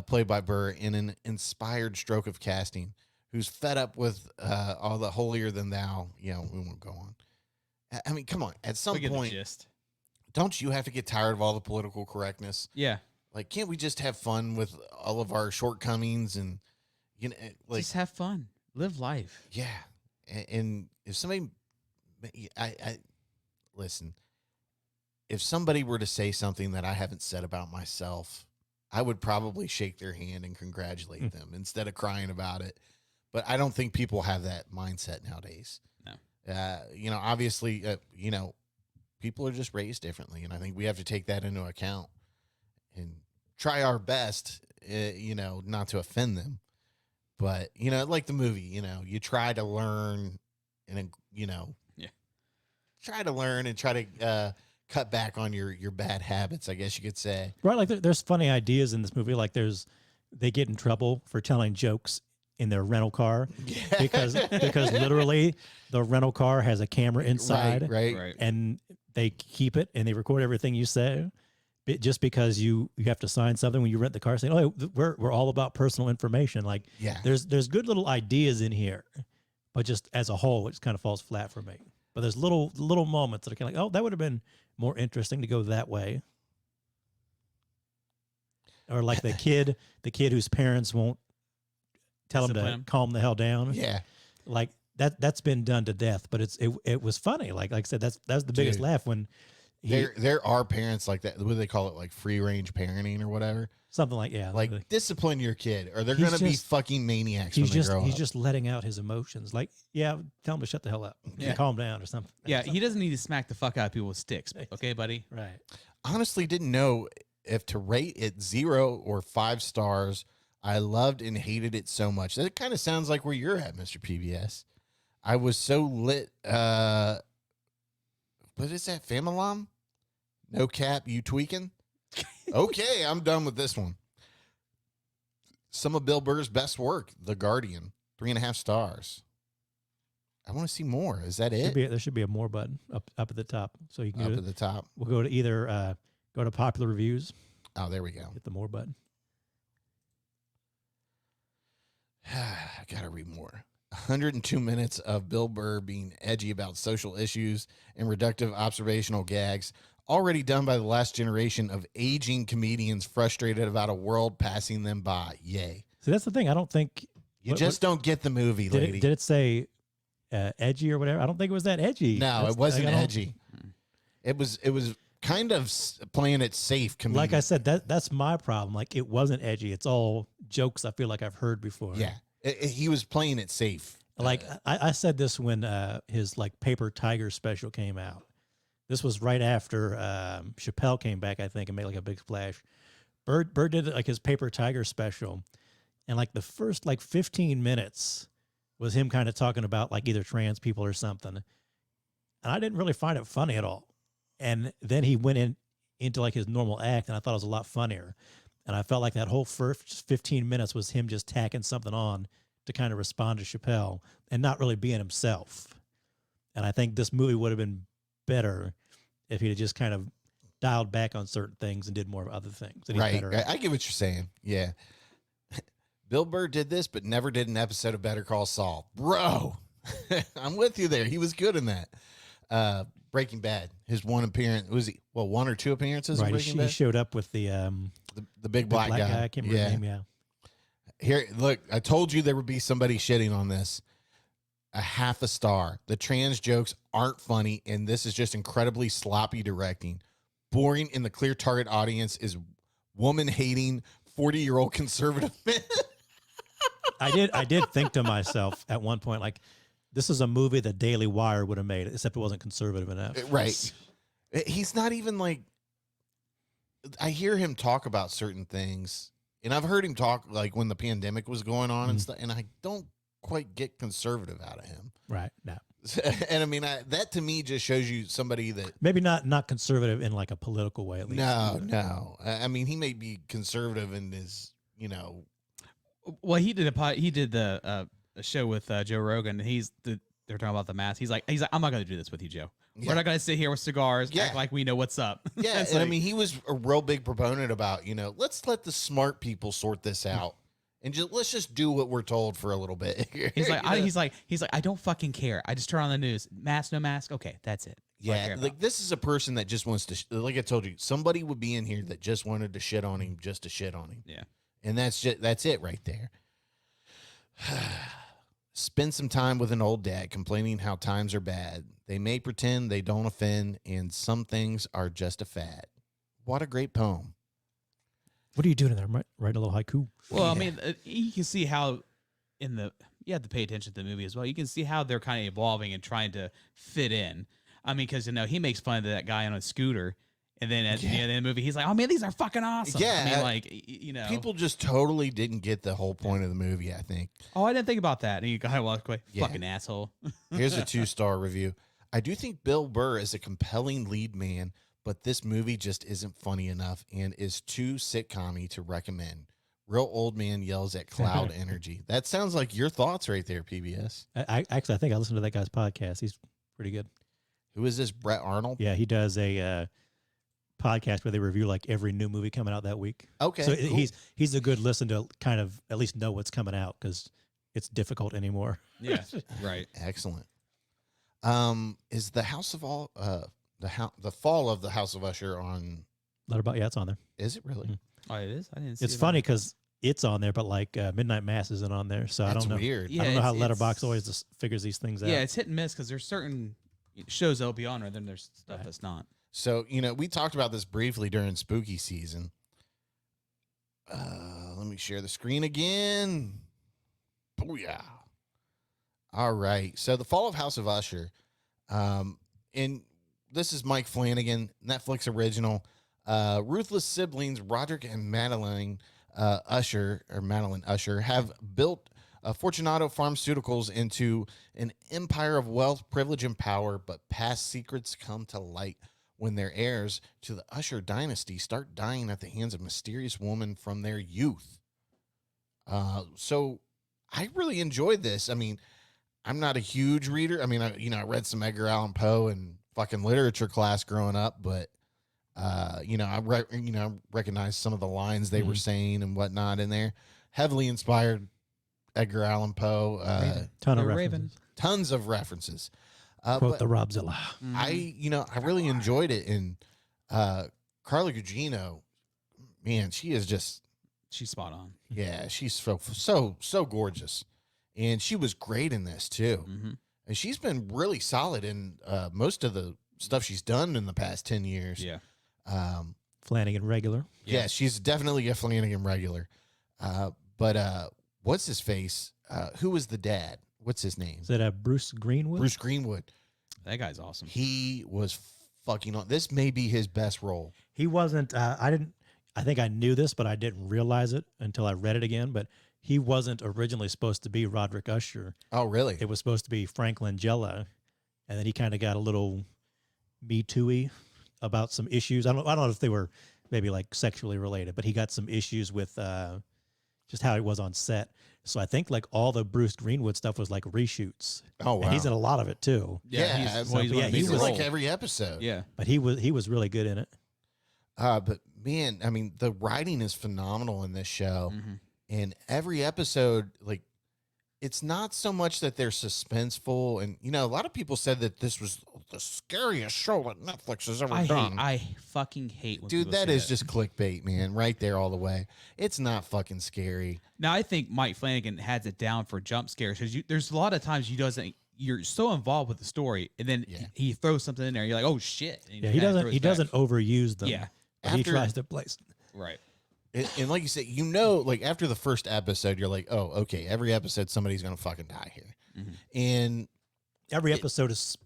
B: played by Burr in an inspired stroke of casting, who's fed up with all the holier than thou. We won't go on. I mean, come on. At some point, don't you have to get tired of all the political correctness?
C: Yeah.
B: Like, can't we just have fun with all of our shortcomings and
C: just have fun, live life.
B: Yeah. And if somebody, I listen, if somebody were to say something that I haven't said about myself, I would probably shake their hand and congratulate them instead of crying about it. But I don't think people have that mindset nowadays.
C: No.
B: Obviously, people are just raised differently. And I think we have to take that into account and try our best, not to offend them. But, like the movie, you try to learn and, try to learn and try to cut back on your bad habits, I guess you could say.
D: Right. Like there's funny ideas in this movie. Like they get in trouble for telling jokes in their rental car because literally the rental car has a camera inside,
B: right.
D: And they keep it and they record everything you say, just because you have to sign something when you rent the car saying, oh, we're all about personal information. Like, there's good little ideas in here, but just as a whole, it just kind of falls flat for me. But there's little moments that are kind of like, oh, that would have been more interesting to go that way. Or like the kid whose parents won't tell him to calm the hell down.
B: Yeah.
D: Like that's been done to death, but it was funny. Like I said, that's the biggest laugh when
B: there are parents like that. What do they call it? Like free range parenting or whatever.
D: Something like, yeah.
B: Like discipline your kid or they're going to be fucking maniacs when they grow up.
D: He's just letting out his emotions. Like, tell him to shut the hell up. Yeah. Calm down or something.
C: Yeah, he doesn't need to smack the fuck out of people with sticks. Okay, buddy?
D: Right.
B: Honestly, didn't know if to rate it 0 or 5 stars. I loved and hated it so much. That kind of sounds like where you're at, Mr. PBS. I was so lit. What is that, Famalam? No cap, you tweaking? Okay, I'm done with this one. Some of Bill Burr's best work, The Guardian, 3.5 stars. I want to see more. Is that it?
D: There should be a more button up at the top, so you can
B: Up at the top.
D: We'll go to either go to popular reviews.
B: Oh, there we go.
D: Hit the more button.
B: I gotta read more. 102 minutes of Bill Burr being edgy about social issues and reductive observational gags, already done by the last generation of aging comedians frustrated about a world passing them by. Yay.
D: See, that's the thing. I don't think
B: you don't get the movie, lady.
D: Did it say edgy or whatever? I don't think it was that edgy.
B: No, it wasn't edgy. It was kind of playing it safe. Comedian.
D: Like I said, that's my problem. Like, it wasn't edgy. It's all jokes I feel like I've heard before.
B: Yeah, he was playing it safe.
D: Like I said this when his like Paper Tiger special came out. This was right after Chappelle came back, I think, and made like a big splash. Burr did like his Paper Tiger special, and like the first like 15 minutes was him kind of talking about like either trans people or something. And I didn't really find it funny at all. And then he went into like his normal act, and I thought it was a lot funnier. And I felt like that whole first 15 minutes was him just tacking something on to kind of respond to Chappelle and not really being himself. And I think this movie would have been better if he'd just kind of dialed back on certain things and did more of other things.
B: Right. I get what you're saying. Yeah. Bill Burr did this, but never did an episode of Better Call Saul. Bro, I'm with you there. He was good in that. Breaking Bad, his one appearance, was he, well, one or two appearances in Breaking Bad?
D: He showed up with the
B: big black guy.
D: I can't remember his name, yeah.
B: Here, look, I told you there would be somebody shitting on this. A half a star. The trans jokes aren't funny, and this is just incredibly sloppy directing. Boring, and the clear target audience is woman-hating, 40-year-old conservative men.
D: I did think to myself at one point, like, this is a movie the Daily Wire would have made, except it wasn't conservative enough.
B: Right. He's not even like, I hear him talk about certain things, and I've heard him talk like when the pandemic was going on and stuff, and I don't quite get conservative out of him.
D: Right. No.
B: And I mean, that to me just shows you somebody that
D: maybe not conservative in like a political way, at least.
B: No. I mean, he may be conservative in his,
C: Well, he did a show with Joe Rogan. They're talking about the mask. He's like, I'm not going to do this with you, Joe. Yeah. We're not going to sit here with cigars, act like we know what's up.
B: Yeah, and I mean, he was a real big proponent about, let's let the smart people sort this out, and let's just do what we're told for a little bit.
C: He's like, I don't fucking care. I just turn on the news. Mask, no mask. Okay, that's it.
B: Yeah, like this is a person that just wants to, like I told you, somebody would be in here that just wanted to shit on him, just to shit on him.
C: Yeah,
B: and that's it right there. Spend some time with an old dad complaining how times are bad. They may pretend they don't offend, and some things are just a fad. What a great poem.
D: What are you doing in there? Writing a little haiku?
C: Well, yeah. I mean, you can see how you have to pay attention to the movie as well. You can see how they're kind of evolving and trying to fit in. I mean, because, he makes fun of that guy on a scooter. And then at the end of the movie, he's like, oh, man, these are fucking awesome.
B: Yeah.
C: I mean, like,
B: people just totally didn't get the whole point of the movie, I think.
C: Oh, I didn't think about that. And you kind of walk away, fucking asshole.
B: Here's a 2-star review. I do think Bill Burr is a compelling lead man, but this movie just isn't funny enough and is too sitcom-y to recommend. Real old man yells at cloud energy. That sounds like your thoughts right there, PBS.
D: I think I listened to that guy's podcast. He's pretty good.
B: Who is this, Brett Arnold?
D: Yeah, he does a podcast where they review like every new movie coming out that week.
B: Okay,
D: so
B: cool.
D: he's a good listen to kind of at least know what's coming out because it's difficult anymore.
C: Yeah, right.
B: Excellent. Is the House of All the Fall of the House of Usher on
D: Letterboxd? Yeah, it's on there.
B: Is it really?
C: Oh, it is. I didn't see.
D: It's funny because it's on there, but like Midnight Mass isn't on there, so I don't know.
B: Weird.
C: Yeah,
D: I don't know how Letterboxd always just figures these things out.
C: Yeah, it's hit and miss because there's certain shows that'll be on, and then there's stuff that's not.
B: So, we talked about this briefly during spooky season. Let me share the screen again. Booyah. All right. So, The Fall of House of Usher. And this is Mike Flanagan, Netflix original. Ruthless siblings Roderick and Madeline Usher have built Fortunato Pharmaceuticals into an empire of wealth, privilege, and power, but past secrets come to light when their heirs to the Usher dynasty start dying at the hands of mysterious women from their youth. So I really enjoyed this. I mean, I'm not a huge reader. I mean, I read some Edgar Allan Poe in fucking literature class growing up, but I recognize some of the lines they were saying and whatnot in there. Heavily inspired Edgar Allan Poe.
D: Ton of
C: You're
D: references.
C: Raven.
B: Tons of references.
D: Quote
B: But
D: the Robzilla.
B: I really enjoyed it. And Carla Gugino, man, she is just,
C: She's spot on.
B: yeah, she's so gorgeous. And she was great in this too.
C: Mm-hmm.
B: And she's been really solid in most of the stuff she's done in the past 10 years.
C: Yeah.
D: Flanagan regular.
B: Yeah, she's definitely a Flanagan regular. But what's his face? Who was the dad? What's his name?
D: Is that Bruce Greenwood?
B: Bruce Greenwood.
C: That guy's awesome.
B: He was fucking on. This may be his best role.
D: He wasn't. I think I knew this, but I didn't realize it until I read it again. But he wasn't originally supposed to be Roderick Usher.
B: Oh, really?
D: It was supposed to be Frank Langella, and then he kind of got a little Me Too-y about some issues. I don't know if they were maybe like sexually related, but he got some issues with just how he was on set. So I think like all the Bruce Greenwood stuff was like reshoots.
B: Oh, wow.
D: And he's in a lot of it too.
B: Yeah,
C: he's
B: so,
C: one of the
D: yeah,
C: big
B: He's in
D: was-
B: like
C: roles.
B: every episode.
C: Yeah.
D: But he was really good in it.
B: But man, I mean, the writing is phenomenal in this show.
C: Mm-hmm.
B: And every episode, like, it's not so much that they're suspenseful. And, a lot of people said that this was the scariest show that Netflix has ever done.
C: I fucking hate when
B: Dude,
C: people
B: that
C: say
B: is just clickbait, man, right there all the way. It's not fucking scary.
C: Now I think Mike Flanagan has it down for jump scares because there's a lot of times you're so involved with the story and then
B: Yeah.
C: he throws something in there. You're like, oh shit. And
D: Yeah, he
C: kinda
D: doesn't
C: throws
D: he
C: back.
D: doesn't overuse them.
C: Yeah.
D: But he
B: After-
D: tries to place.
C: Right.
B: And like you said, like after the first episode, you're like, oh, okay, every episode somebody's going to fucking die here.
C: Mhm.
B: And
D: Every episode is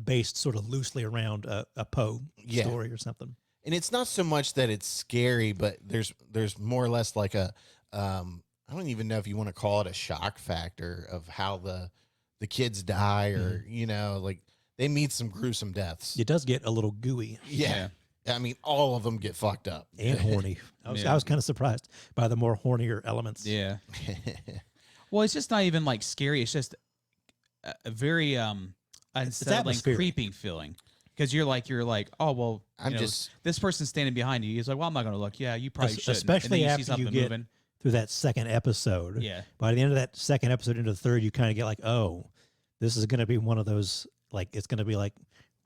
D: based sort of loosely around a Poe
B: Yeah.
D: story or something.
B: and it's not so much that it's scary, but there's more or less like a I don't even know if you want to call it a shock factor of how the kids die or like they meet some gruesome deaths.
D: It does get a little gooey
B: Yeah. I mean, all of them get fucked up.
D: and horny. I
C: Yeah.
D: was kind of surprised by the more hornier elements.
C: Yeah. Well, it's just not even like scary. It's just a very unsettling,
D: atmospheric.
C: creeping feeling. Because you're like, oh well,
B: I'm
C: you know,
B: just-
C: this person's standing behind you. He's like, well, I'm not going to look. Yeah, you probably should.
D: Especially
C: and then
D: after
C: you see something
D: you get
C: moving.
D: through that second episode.
C: Yeah.
D: By the end of that second episode into the third, you kind of get like, oh, this is going to be one of those, like, it's going to be like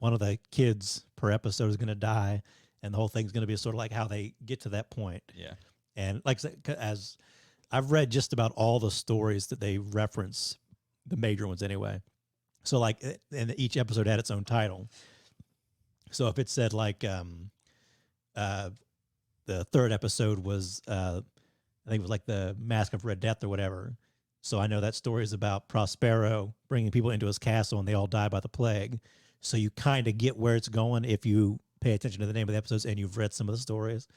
D: one of the kids per episode is going to die. And the whole thing's going to be sort of like how they get to that point.
C: Yeah.
D: And like I said, as I've read just about all the stories that they reference, the major ones anyway. So like, and each episode had its own title. So if it said like, the third episode was, I think it was like the Mask of Red Death or whatever. So I know that story is about Prospero bringing people into his castle and they all die by the plague. So you kind of get where it's going if you pay attention to the name of the episodes and you've read some of the stories.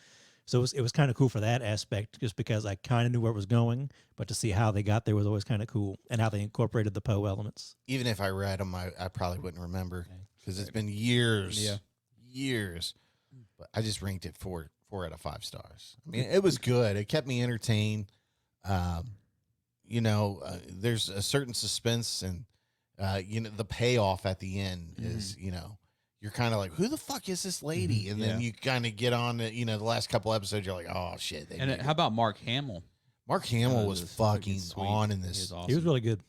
D: So it was kind of cool for that aspect, just because I kind of knew where it was going, but to see how they got there was always kind of cool, and how they incorporated the Poe elements.
B: Even if I read them, I probably wouldn't remember because it's been years.
C: Yeah.
B: Years. But I just ranked it 4 out of 5 stars. I mean, it was good. It kept me entertained. There's a certain suspense, and the payoff at the end is, you're kind of like, who the fuck is this lady? And then
C: Yeah.
B: you kind of get on to, the last couple episodes, you're like, oh shit. They
C: And
B: did
C: how
B: it.
C: about Mark Hamill?
B: Mark Hamill was
C: This
B: fucking
C: sweet.
B: on in
C: He
B: this.
C: was awesome.
D: He was really good.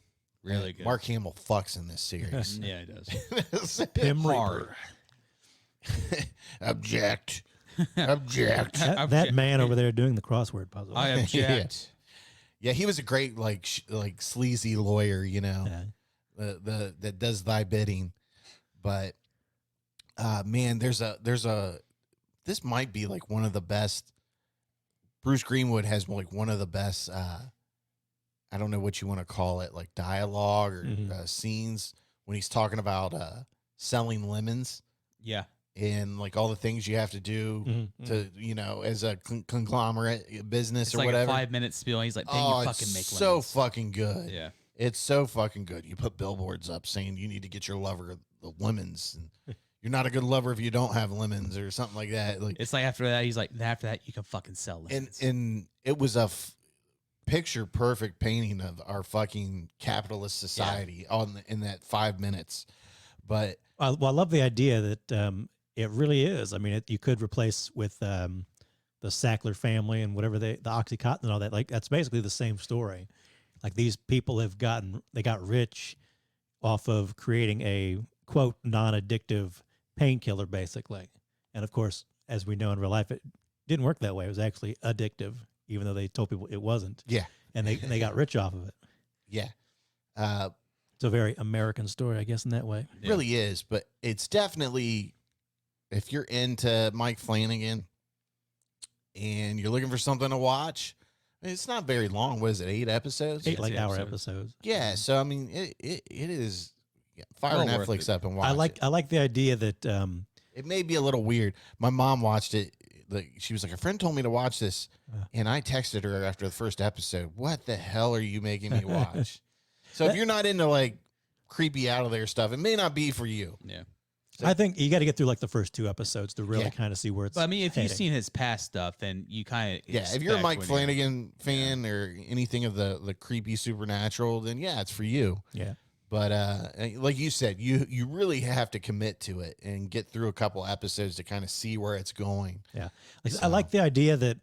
C: really good.
B: Mark Hamill fucks in this series.
C: Yeah, he does.
D: Pim
C: Hard.
D: Reaper.
B: Object. Object.
D: That man over there doing the crossword puzzle.
C: I object.
B: Yeah, he was a great like sleazy lawyer,
D: Yeah.
B: that does thy bidding. But man, this might be like one of the best. Bruce Greenwood has like one of the best. I don't know what you want to call it, like dialogue or scenes when he's talking about selling lemons
C: Yeah.
B: and like all the things you have to do to as a conglomerate business
C: It's
B: or
C: like
B: whatever.
C: a 5-minute spiel. He's like, dang,
B: Oh,
C: you
B: it's
C: fucking make
B: so
C: lemons.
B: fucking good.
C: Yeah.
B: It's so fucking good. You put billboards up saying you need to get your lover the lemons, and you're not a good lover if you don't have lemons or something like that. Like,
C: It's like after that, he's like, after that, you can fucking sell
B: and
C: lemons.
B: and it was picture perfect painting of our fucking capitalist society in that 5 minutes. But
D: well, I love the idea that it really is. I mean, you could replace with the Sackler family and whatever the Oxycontin and all that. Like that's basically the same story. Like these people they got rich off of creating a quote non-addictive painkiller, basically. And of course, as we know in real life, it didn't work that way. It was actually addictive, even though they told people it wasn't.
B: yeah,
D: And they got rich off of it.
B: yeah.
D: It's a very American story, I guess, in that way.
B: It really is, but it's definitely, if you're into Mike Flanagan and you're looking for something to watch, it's not very long. What is it, 8 episodes?
D: 8 like hour episodes.
B: Yeah, so I mean, it is. Fire
C: Well worth
B: Netflix
C: it.
B: up and watch
D: I like the idea that
B: it may be a little weird. My mom watched it. Like, she was like, a friend told me to watch this, and I texted her after the first episode, what the hell are you making me watch? So if you're not into like creepy out of there stuff, it may not be for you.
C: Yeah.
D: I think you got to get through like the first 2 episodes to really
B: Yeah.
D: kind of see where it's.
C: But I mean, if you've
D: heading.
C: seen his past stuff, then you kind of
B: If you're a Mike Flanagan fan or anything of the creepy supernatural, then yeah, it's for you.
D: Yeah.
B: But like you said, you really have to commit to it and get through a couple episodes to kind of see where it's going.
D: Yeah. I like the idea that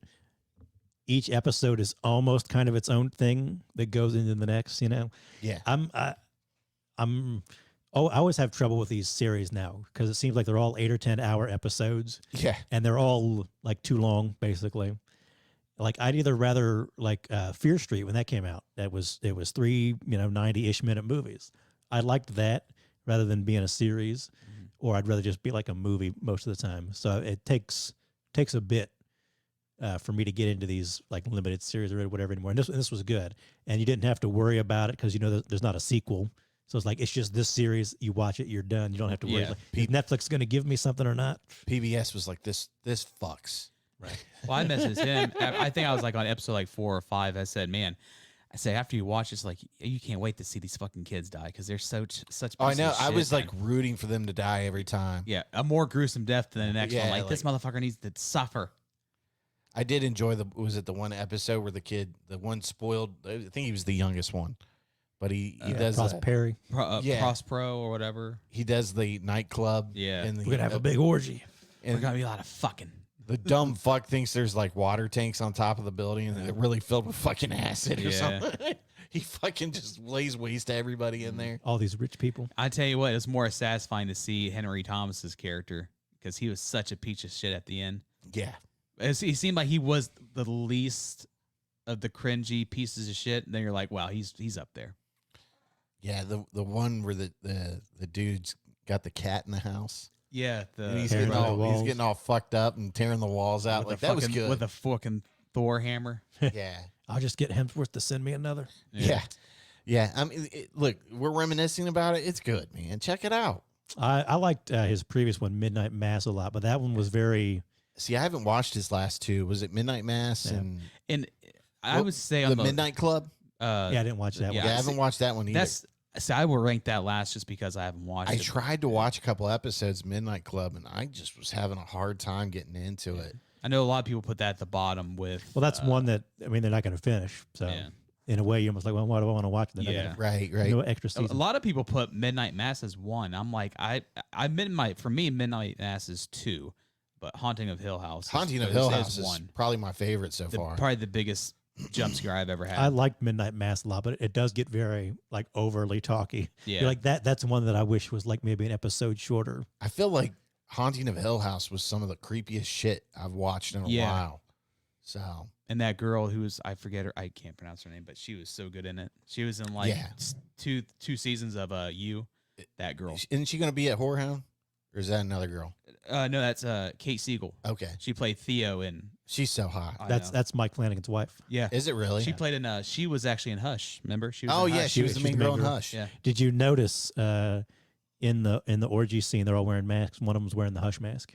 D: each episode is almost kind of its own thing that goes into the next, you know?
B: Yeah.
D: I always have trouble with these series now because it seems like they're all 8 or 10 hour episodes
B: Yeah.
D: and they're all like too long, basically. Like I'd either rather like Fear Street when that came out. It was 3, 90-ish minute movies. I liked that rather than being a series, or I'd rather just be like a movie most of the time. So it takes a bit for me to get into these like limited series or whatever anymore. And this was good, and you didn't have to worry about it because there's not a sequel. So it's like it's just this series. You watch it, you're done. You don't have to worry.
C: Yeah.
D: Like, is Netflix going to give me something or not?
B: PBS was like this fucks.
D: Right.
C: Well, I messaged him. I think I was like on episode like 4 or 5. I said, man, after you watch this, like you can't wait to see these fucking kids die because they're such.
B: Oh, I know.
C: pieces of
B: I
C: shit,
B: was
C: man.
B: like rooting for them to die every time.
C: Yeah, a more gruesome death than the next one.
B: Yeah,
C: Like this motherfucker needs to suffer.
B: I did enjoy was it the one episode where the one spoiled, I think he was the youngest one, but he does
D: Ross Perry.
B: Yeah.
C: Cross Pro or whatever.
B: he does the nightclub.
C: Yeah.
B: And
D: We're gonna have a big orgy.
C: We're
B: and
C: gonna be a lot of fucking.
B: the dumb fuck thinks there's like water tanks on top of the building and they're really filled with fucking acid or
C: Yeah.
B: something. He fucking just lays waste to everybody in there.
D: All these rich people.
C: I tell you what, it's more satisfying to see Henry Thomas's character because he was such a piece of shit at the end.
B: Yeah.
C: He seemed like he was the least of the cringy pieces of shit. And then you're like, wow, he's up there.
B: Yeah, the one where the dude's got the cat in the house.
C: Yeah,
B: And he's
D: Tearing
B: getting,
D: the
B: all,
D: walls.
B: he's getting all fucked up and tearing the walls out.
C: with
B: Like
C: the
B: that was
C: fucking-
B: good.
C: with a fucking Thor hammer.
B: Yeah.
D: I'll just get Hemsworth to send me another.
B: Yeah. Yeah. I mean, look, we're reminiscing about it. It's good, man. Check it out.
D: I liked his previous one, Midnight Mass, a lot, but that one was very.
B: See, I haven't watched his last 2. Was it Midnight Mass and
C: And I would say
B: the
C: on the
B: Midnight Club?
D: Yeah, I didn't watch that
C: yeah,
D: one.
B: Yeah, I haven't watched that one either.
C: I will rank that last just because I haven't watched
B: I
C: it.
B: tried to watch a couple episodes of Midnight Club, and I just was having a hard time getting into it.
C: I know a lot of people put that at the bottom with.
D: Well, that's one that they're not going to finish. So
C: Yeah.
D: in a way, you're almost like, well, why do I want to watch them?
C: Yeah.
B: Right, right.
D: No extra
C: A
D: season.
C: lot of people put Midnight Mass as 1. I'm like, for me, Midnight Mass is 2, but Haunting of Hill House.
B: Haunting of Hill House is probably my favorite so far.
C: Probably the biggest jump scare I've ever had.
D: I liked Midnight Mass a lot, but it does get very like overly talky.
C: Yeah.
D: You're like that's one that I wish was like maybe an episode shorter.
B: I feel like Haunting of Hill House was some of the creepiest shit I've watched in a while. So
C: and that girl who was, I forget her, I can't pronounce her name, but she was so good in it. She was in like
B: Yeah.
C: two seasons of You. That girl.
B: isn't she going to be at Whorehound? Or is that another girl?
C: No, that's Kate Siegel.
B: Okay.
C: She played Theo in.
B: She's so hot.
C: I know.
D: That's Mike Flanagan's wife.
C: Yeah.
B: Is it really?
C: She played in. She was actually in Hush. Remember? She was.
B: Oh
C: in
B: yeah,
C: Hush.
B: she was the main girl in Hush.
C: Yeah.
D: Did you notice in the orgy scene they're all wearing masks? One of them's wearing the Hush mask.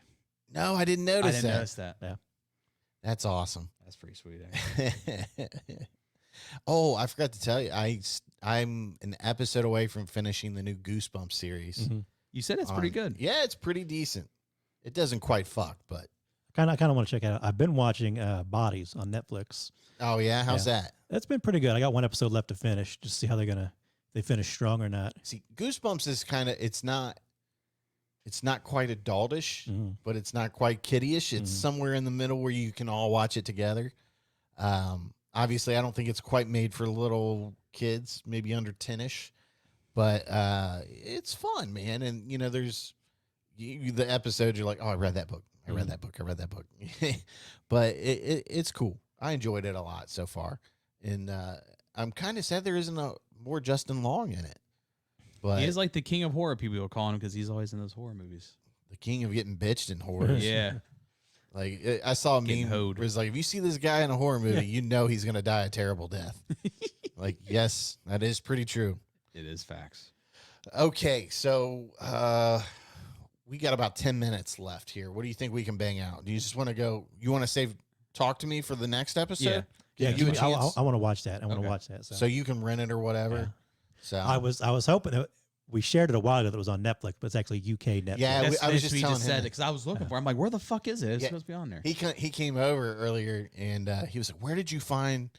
B: No, I didn't
C: I
B: notice
C: didn't
B: that.
C: notice that.
D: Yeah.
B: That's awesome.
C: That's pretty sweet.
B: Oh, I forgot to tell you, I'm an episode away from finishing the new Goosebumps series.
D: Mm-hmm.
C: You said it's pretty good.
B: Yeah, it's pretty decent. It doesn't quite fuck, but
D: Kind of want to check it out. I've been watching Bodies on Netflix.
B: Oh yeah, how's that?
D: That's been pretty good. I got one episode left to finish, just to see how they finish strong or not.
B: See, Goosebumps is kind of it's not quite adultish, but it's not quite kiddie-ish. It's somewhere in the middle where you can all watch it together. Obviously, I don't think it's quite made for little kids, maybe under 10-ish, but it's fun, man. And you know, there's the episodes you're like, oh, I read that book. I read that book. But it's cool. I enjoyed it a lot so far, and I'm kind of sad there isn't a more Justin Long in it. But
C: He is like the king of horror, people will call him, because he's always in those horror movies.
B: the king of getting bitched in horror.
C: Yeah.
B: Like I saw a
C: Getting
B: meme
C: hoed.
B: where it's like, if you see this guy in a horror movie, you know he's gonna die a terrible death. Like, yes, that is pretty true.
C: It is facts.
B: Okay, so we got about 10 minutes left here. What do you think we can bang out? Do you just want to go? You want to save Talk to Me for the next episode?
D: Yeah,
B: Give you a chance?
D: I want to watch that. I want to
C: Okay.
D: watch that.
B: So you can rent it or whatever.
D: Yeah.
B: So
D: I was hoping that we shared it a while ago that it was on Netflix, but it's actually UK Netflix.
B: Yeah, I was just telling him
C: said
B: that.
C: because I was looking for it. I'm like, where the fuck is it? It's
B: Yeah.
C: supposed to be on there.
B: He came over earlier and he was like, "Where did you find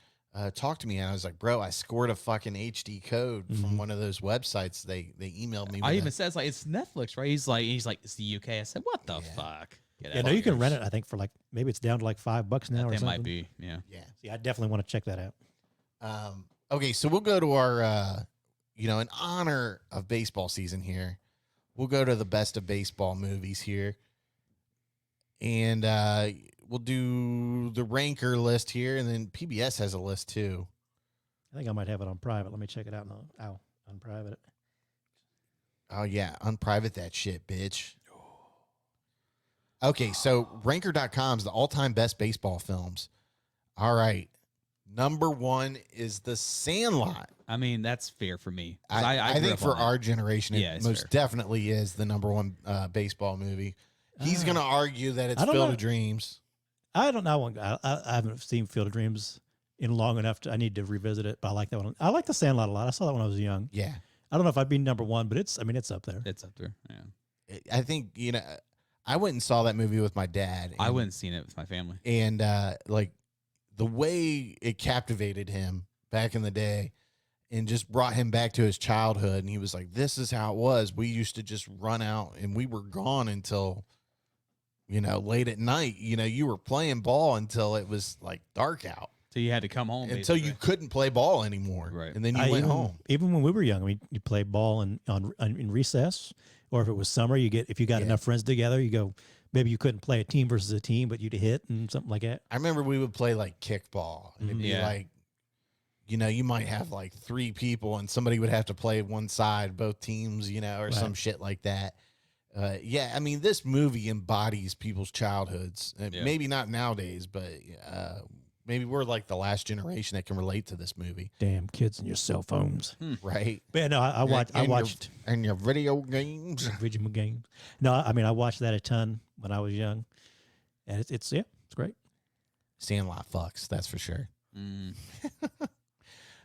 B: Talk to Me?" And I was like, "Bro, I scored a fucking HD code from one of those websites. They emailed me.
C: I
B: with
C: even
B: it.
C: said it's like it's Netflix, right? He's like it's the UK. I said, what the fuck? Get
D: Yeah,
C: out
D: no,
C: of
D: you can
C: here.
D: rent it. I think for like maybe it's down to like $5 now or
C: That
D: something.
C: might be, yeah.
B: Yeah.
D: See, I definitely want to check that out.
B: Okay, so we'll go to our, in honor of baseball season here, we'll go to the best of baseball movies here. And we'll do the ranker list here, and then PBS has a list too.
D: I think I might have it on private. Let me check it out now. Ow, unprivate it.
B: Oh, yeah, unprivate that shit, bitch. Okay, so ranker.com's the all-time best baseball films. All right. Number 1 is The Sandlot.
C: I mean, that's fair for me. 'Cause
B: I
C: grew
B: think
C: up
B: for
C: on that.
B: our generation,
C: Yeah,
B: it
C: it's
B: most
C: fair.
B: definitely is the number 1 baseball movie. He's going to argue that it's
D: I don't
B: Field
D: know.
B: of Dreams.
D: I don't know. I haven't seen Field of Dreams in long enough. I need to revisit it, but I like that one. I like The Sandlot a lot. I saw that when I was young.
B: Yeah.
D: I don't know if I'd be number 1, but it's up there.
C: It's up there. Yeah.
B: I think, I went and saw that movie with my dad.
C: I wouldn't seen it with my family.
B: And like the way it captivated him back in the day and just brought him back to his childhood. And he was like, this is how it was. We used to just run out and we were gone until, late at night. You were playing ball until it was like dark out,
C: So you had to come home
B: until you
C: basically.
B: couldn't play ball anymore.
C: Right.
B: And then you went home.
D: Even when we were young, you played ball in recess, or if it was summer, if you got enough friends together, you go. Maybe you couldn't play a team versus a team, but you'd hit and something like that.
B: I remember we would play like kickball. And it'd be
C: Yeah.
B: like, you might have like 3 people and somebody would have to play one side, both teams, or some shit like that. I mean, this movie embodies people's childhoods.
C: Yeah.
B: Maybe not nowadays, but maybe we're like the last generation that can relate to this movie,
D: Damn kids and your cell phones.
B: right?
D: But yeah, no, I watched
B: and your video games.
D: video games. No, I mean I watched that a ton when I was young, and it's great.
B: Sandlot fucks, that's for sure.
C: Mm.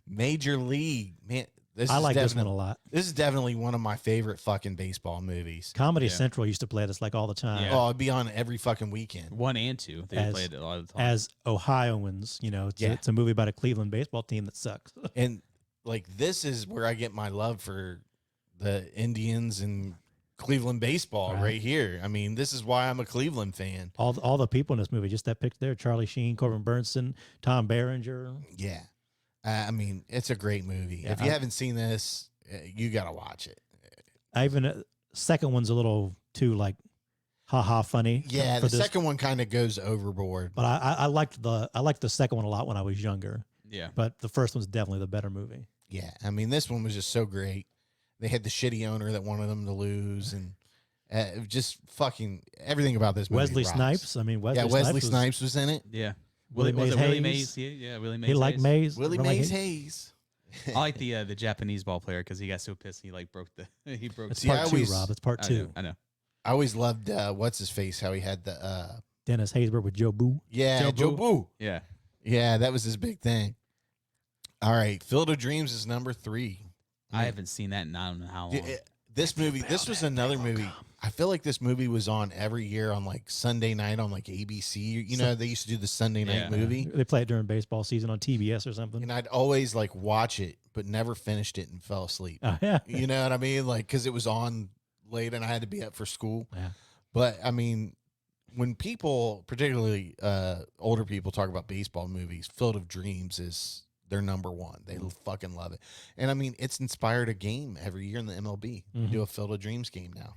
B: Major League, man.
D: I like this one a lot.
B: This is definitely one of my favorite fucking baseball movies.
D: Comedy
C: Yeah.
D: Central used to play this like all the time.
C: Yeah.
B: Oh, it'd be on every fucking weekend.
C: 1 and 2. They
D: As-
C: played it a lot of the time.
D: As Ohioans, it's a movie about a Cleveland baseball team that sucks.
B: And like this is where I get my love for the Indians and Cleveland baseball right here. I mean, this is why I'm a Cleveland fan.
D: All the people in this movie, just that picture there: Charlie Sheen, Corbin Burnson, Tom Berenger.
B: Yeah. I mean, it's a great movie.
D: Yeah,
B: if you haven't seen this, you got to watch it.
D: I even second one's a little too like, ha funny.
B: Yeah,
D: for
B: the
D: this.
B: second one kind of goes overboard.
D: But I liked the second one a lot when I was younger.
C: yeah.
D: But the first one's definitely the better movie.
B: Yeah, I mean, this one was just so great. They had the shitty owner that wanted them to lose, and just fucking everything about this movie.
D: Wesley
B: rocks.
D: Snipes. I mean,
B: Wesley Snipes was in it.
C: Yeah.
D: Willie
C: was
D: Mays
C: it Willie
D: Hayes.
C: Mays? Yeah, Willie Mays.
D: He liked
C: Hayes.
D: Mays.
B: Willie
D: Remember
B: Mays
D: Hayes?
B: Hayes.
C: I like the Japanese ball player because he got so pissed he like broke the he broke.
D: It's
B: See, I
D: part two,
B: always-
D: Rob. It's part
C: I
D: two.
C: know, I know.
B: I always loved what's his face, how he had the
D: Dennis Haysbert with Joe Boo.
B: Joe
C: Joe
B: Boo.
C: Yeah.
B: Yeah, that was his big thing. All right, Field of Dreams is number 3.
C: I haven't seen that in I don't know how long.
B: This movie, this was another movie. I feel like this movie was on every year on like Sunday night on like ABC. You know, they used to do the Sunday night movie.
D: They play it during baseball season on TBS or something.
B: And I'd always like watch it, but never finished it and fell asleep.
D: Oh, yeah.
B: You know what I mean? Like, because it was on late and I had to be up for school.
D: Yeah.
B: But I mean, when people, particularly older people, talk about baseball movies, Field of Dreams is their number one. They fucking love it. And I mean, it's inspired a game every year in the MLB. We do a Field of Dreams game now.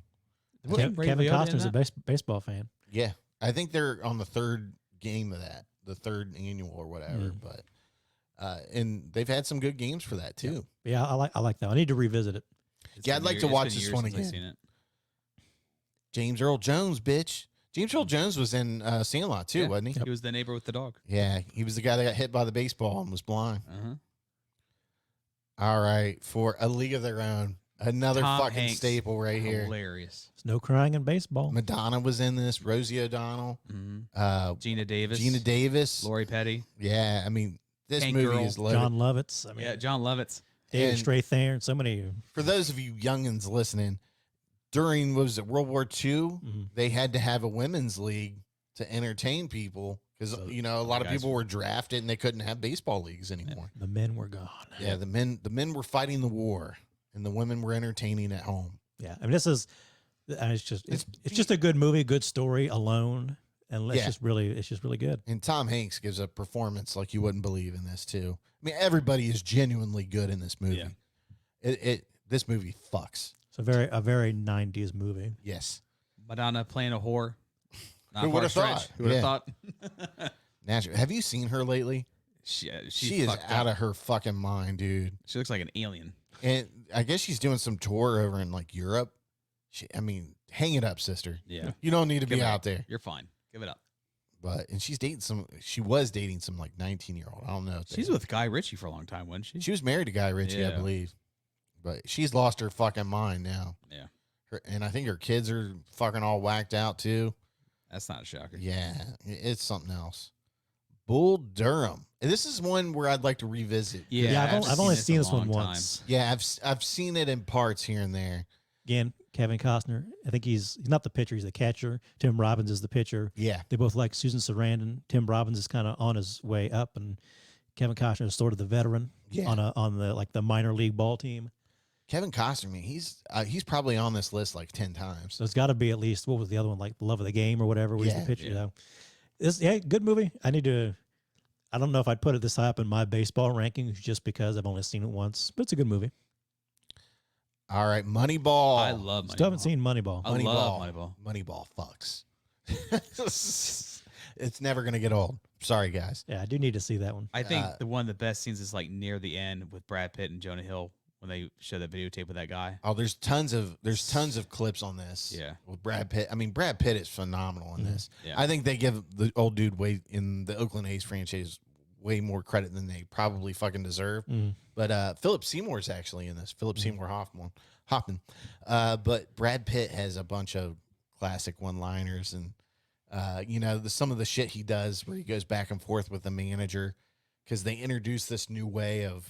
D: Kevin Costner's a baseball fan.
B: Yeah. I think they're on the third game of that, the third annual or whatever. But and they've had some good games for that too.
D: Yeah, I like that. I need to revisit it.
B: I'd like to watch this one again. James Earl Jones, bitch. James Earl Jones was in Sandlot too, wasn't he?
C: He was the neighbor with the dog.
B: Yeah, he was the guy that got hit by the baseball and was blind. All right, for A League of Their Own, another
C: Tom
B: fucking
C: Hanks,
B: staple right here.
C: Hilarious.
D: There's no crying in baseball.
B: Madonna was in this. Rosie O'Donnell,
C: Gina Davis.
B: Gina Davis,
C: Lori Petty.
B: Yeah, I mean this
C: Tank
B: movie
C: Girl.
B: is loaded.
D: John Lovitz. I mean,
C: Yeah, John Lovitz.
D: David
B: And
D: Strathairn. So many.
B: for those of you youngins listening, during what was it, World War II, they had to have a women's league to entertain people because you know a lot of
C: guys
B: people were drafted and they couldn't have baseball leagues anymore.
D: The men were gone.
B: Yeah, the men were fighting the war, and the women were entertaining at home.
D: Yeah, I mean, it's just a good movie, good story alone, and it's just really good.
B: And Tom Hanks gives a performance like you wouldn't believe in this too. I mean, everybody is genuinely good in this movie.
C: Yeah.
B: This movie fucks.
D: It's a very 90s movie.
B: Yes.
C: Madonna playing a whore. Not
B: Who
C: far
B: would have
C: stretch.
B: thought?
C: Who would have
B: Yeah.
C: thought?
B: Naturally. Have you seen her lately?
C: She
B: She is out of her fucking mind, dude.
C: She looks like an alien.
B: And I guess she's doing some tour over in like Europe. Hang it up, sister.
C: Yeah.
B: You don't need to
C: Give
B: be
C: it
B: out
C: up.
B: there.
C: You're fine. Give it up.
B: And she was dating some like 19-year-old. I don't know.
C: She's with Guy Ritchie for a long time, wasn't she?
B: She was married to Guy Ritchie, I
C: Yeah.
B: believe. But she's lost her fucking mind now.
C: Yeah.
B: And I think her kids are fucking all whacked out too.
C: That's not a shocker.
B: Yeah, it's something else. Bull Durham. And this is one where I'd like to revisit.
C: Yeah,
D: I've only seen
C: in a
D: this one
C: long time.
D: once.
B: Yeah, I've seen it in parts here and there.
D: Again, Kevin Costner. I think he's not the pitcher; he's the catcher. Tim Robbins is the pitcher.
B: Yeah.
D: They both like Susan Sarandon. Tim Robbins is kind of on his way up, and Kevin Costner is sort of the veteran on the minor league ball team.
B: Kevin Costner, man, he's probably on this list like 10 times.
D: So it's got to be at least, what was the other one, like The Love of the Game or whatever, where he's the pitcher. You know, good movie. I don't know if I'd put it this high up in my baseball rankings just because I've only seen it once, but it's a good movie.
B: All right, Moneyball.
C: I love Moneyball.
D: Still haven't seen Moneyball.
C: I love Moneyball.
B: Moneyball fucks. It's never going to get old. Sorry, guys.
D: Yeah, I do need to see that one.
C: I think one of the best scenes is like near the end with Brad Pitt and Jonah Hill when they show that videotape with that guy.
B: Oh, there's tons of clips on this.
C: Yeah.
B: With Brad Pitt. I mean, Brad Pitt is phenomenal in this.
C: Yeah.
B: I think they give the old dude in the Oakland A's franchise way more credit than they probably fucking deserve. But Philip Seymour's actually in this. Philip Seymour Hoffman. But Brad Pitt has a bunch of classic one-liners and some of the shit he does where he goes back and forth with the manager because they introduce this new way of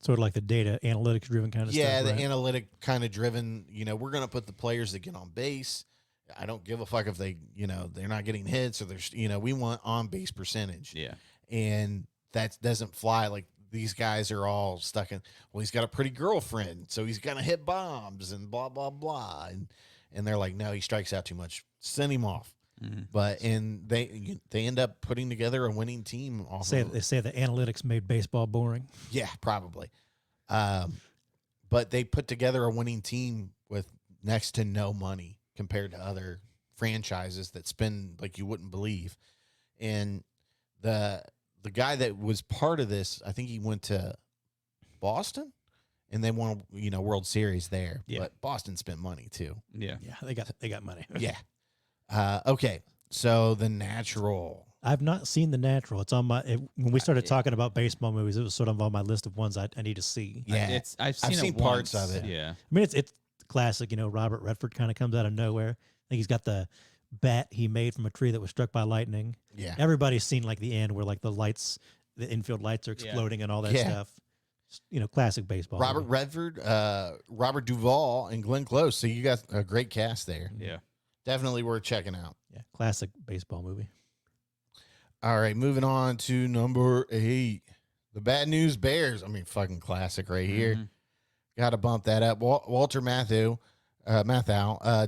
D: sort of like the data analytics driven kind of stuff.
B: Yeah, the
D: right?
B: analytic kind of driven, we're going to put the players that get on base. I don't give a fuck if they, they're not getting hits or there's, we want on base percentage.
C: Yeah.
B: And that doesn't fly. Like these guys are all stuck in, well, he's got a pretty girlfriend, so he's going to hit bombs and blah, blah, blah. And they're like, no, he strikes out too much. Send him off. But they end up putting together a winning team.
D: They say the analytics made baseball boring.
B: Yeah, probably. But they put together a winning team with next to no money compared to other franchises that spend like you wouldn't believe. And the guy that was part of this, I think he went to Boston and they won World Series there.
D: Yeah.
B: But Boston spent money too.
C: Yeah.
D: Yeah, they got money.
B: Yeah. Okay. So The Natural.
D: I've not seen The Natural. It's on when we started talking about baseball movies, it was sort of on my list of ones I need to see.
B: Yeah.
C: I've seen it
B: parts
C: once.
B: of it.
C: Yeah.
D: I mean, it's classic. Robert Redford kind of comes out of nowhere. I think he's got the bat he made from a tree that was struck by lightning.
B: Yeah.
D: Everybody's seen like the end where like the infield lights are exploding and all that stuff. classic baseball.
B: Robert
D: movie.
B: Redford, Robert Duvall, and Glenn Close. So you got a great cast there.
C: Yeah.
B: Definitely worth checking out.
D: Yeah, classic baseball movie.
B: All right, moving on to number 8. The Bad News Bears. I mean, fucking classic right here.
C: Mhm.
B: Got to bump that up. Walter Matthau,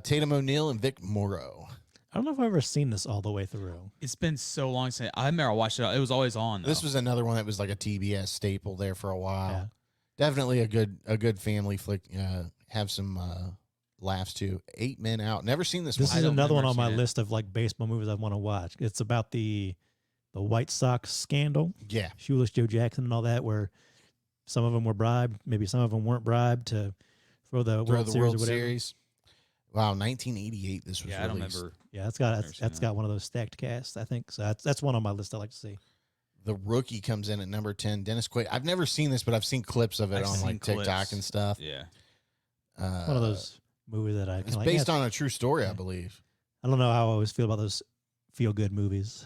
B: Tatum O'Neal, and Vic Morrow.
D: I don't know if I've ever seen this all the way through.
C: It's been so long since I remember I watched it. It was always on.
B: This
C: though.
B: was another one that was like a TBS staple there for a while.
D: Yeah.
B: Definitely a good family flick. Have some laughs too. 8 Men Out. Never seen this
D: This
B: one.
D: is
C: don't
D: another one
C: remember
D: on my
C: seeing it.
D: list of like baseball movies I want to watch. It's about the White Sox scandal,
B: Yeah.
D: Shoeless Joe Jackson and all that, where some of them were bribed, maybe some of them weren't bribed to throw the
B: Throw
D: World
B: the
D: Series
B: World
D: or whatever.
B: Series. Wow, 1988 this was
C: Yeah, I don't
B: released.
C: remember.
D: Yeah, that's got
C: Never seen
D: that's
C: that.
D: got one of those stacked casts, I think. So that's one on my list I like to see.
B: The Rookie comes in at number 10. Dennis Quaid. I've never seen this, but I've seen clips of it
C: I've
B: on
C: seen
B: like TikTok
C: clips.
B: and stuff.
C: Yeah.
D: One of those movies that I
B: It's
D: kinda like,
B: based
D: yeah,
B: on a true story, I
D: Yeah.
B: believe.
D: I don't know how I always feel about those feel good movies.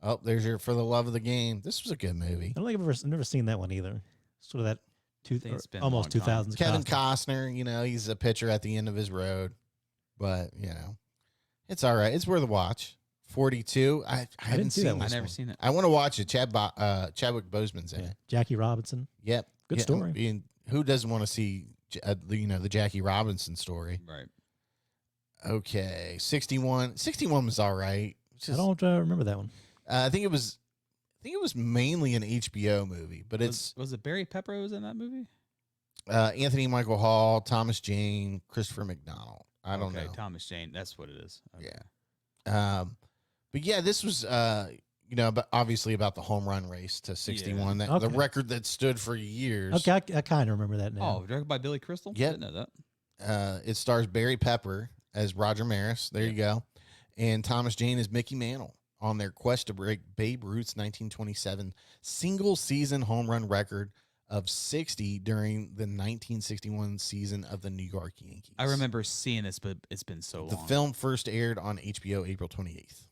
B: Oh, there's your For the Love of the Game. This was a good movie.
D: I don't think I've never seen that one either. Sort of that
C: think it's been a
D: almost
C: long time.
D: 2000s.
B: Kevin
D: Costner.
B: Costner, he's a pitcher at the end of his road, but it's all right. It's worth a watch. 42. I haven't
D: didn't see
B: seen
D: that
B: this
D: one.
C: I never
B: one.
C: seen it.
B: I want to watch it. Chadwick Boseman's in
D: Yeah.
B: it.
D: Jackie Robinson.
B: Yep.
D: Good
B: Yeah,
D: story.
B: and who doesn't want to see the Jackie Robinson story?
C: Right.
B: Okay, 61. 61 was all right. It's
D: I
B: just-
D: don't remember that one.
B: I think it was mainly an HBO movie, but it's
C: Was it Barry Pepper who was in that movie?
B: Anthony Michael Hall, Thomas Jane, Christopher McDonald. I don't
C: Okay,
B: know.
C: Thomas Jane. That's what it is. Okay.
B: Yeah. But yeah, this was obviously about the home run race to 61. That the
D: Okay.
B: record that stood for years.
D: Okay, I kind of remember that now.
C: Oh, directed by Billy Crystal?
B: Yep.
C: Didn't know that.
B: It stars Barry Pepper as Roger Maris. There you go. And Thomas Jane as Mickey Mantle on their quest to break Babe Ruth's 1927 single season home run record of 60 during the 1961 season of the New York Yankees.
C: I remember seeing this, but it's been so
B: The
C: long.
B: film first aired on HBO April 28th.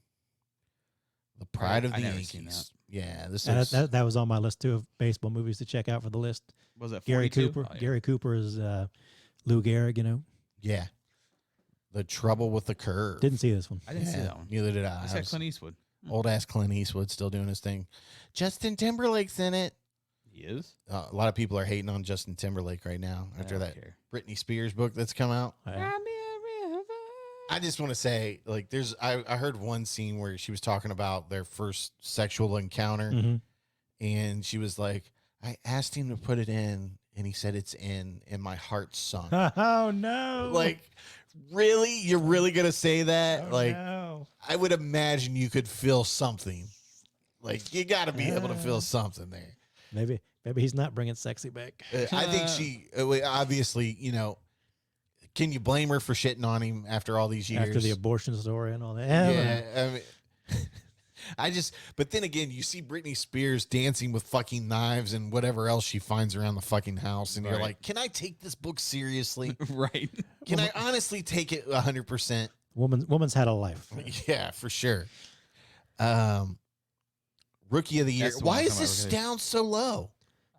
B: The Pride of
C: I
B: the
C: never seen
B: Yankees. Yeah, this
D: And
B: looks,
D: that was on my list too of baseball movies to check out for the list.
C: Was it
D: Gary
C: 42?
D: Cooper.
C: Oh, yeah.
D: Gary Cooper is Lou Gehrig.
B: yeah. The Trouble with the Curve.
D: Didn't see this one.
C: I didn't see
B: Yeah,
C: that one.
B: Neither did I.
C: It's
B: I
C: got
B: was-
C: Clint Eastwood.
B: Old ass Clint Eastwood still doing his thing. Justin Timberlake's in it.
C: He is?
B: A lot of people are hating on Justin Timberlake right now after
C: I don't
B: that
C: care.
B: Britney Spears book that's come out.
D: I-
B: I just want to say, like, I heard one scene where she was talking about their first sexual encounter,
D: Mhm.
B: and she was like, I asked him to put it in, and he said it's in, and my heart sunk.
D: Oh no!
B: Like, really? You're really gonna say that?
D: Oh,
B: like,
D: no.
B: I would imagine you could feel something. Like, you got to be able to feel something there.
D: Maybe he's not bringing sexy back.
B: I think she obviously, can you blame her for shitting on him after all these years?
D: After the abortion story and all that. I don't know.
B: Yeah, I mean, but then again, you see Britney Spears dancing with fucking knives and whatever else she finds around the fucking house, and you're
C: Right.
B: like, can I take this book seriously?
C: Right.
B: Can I honestly take it 100%?
D: Woman's had a life.
B: Yeah, for sure. Rookie of the year.
C: That's the
B: Why
C: one
B: is
C: I'm
B: this
C: talking about.
B: down so low?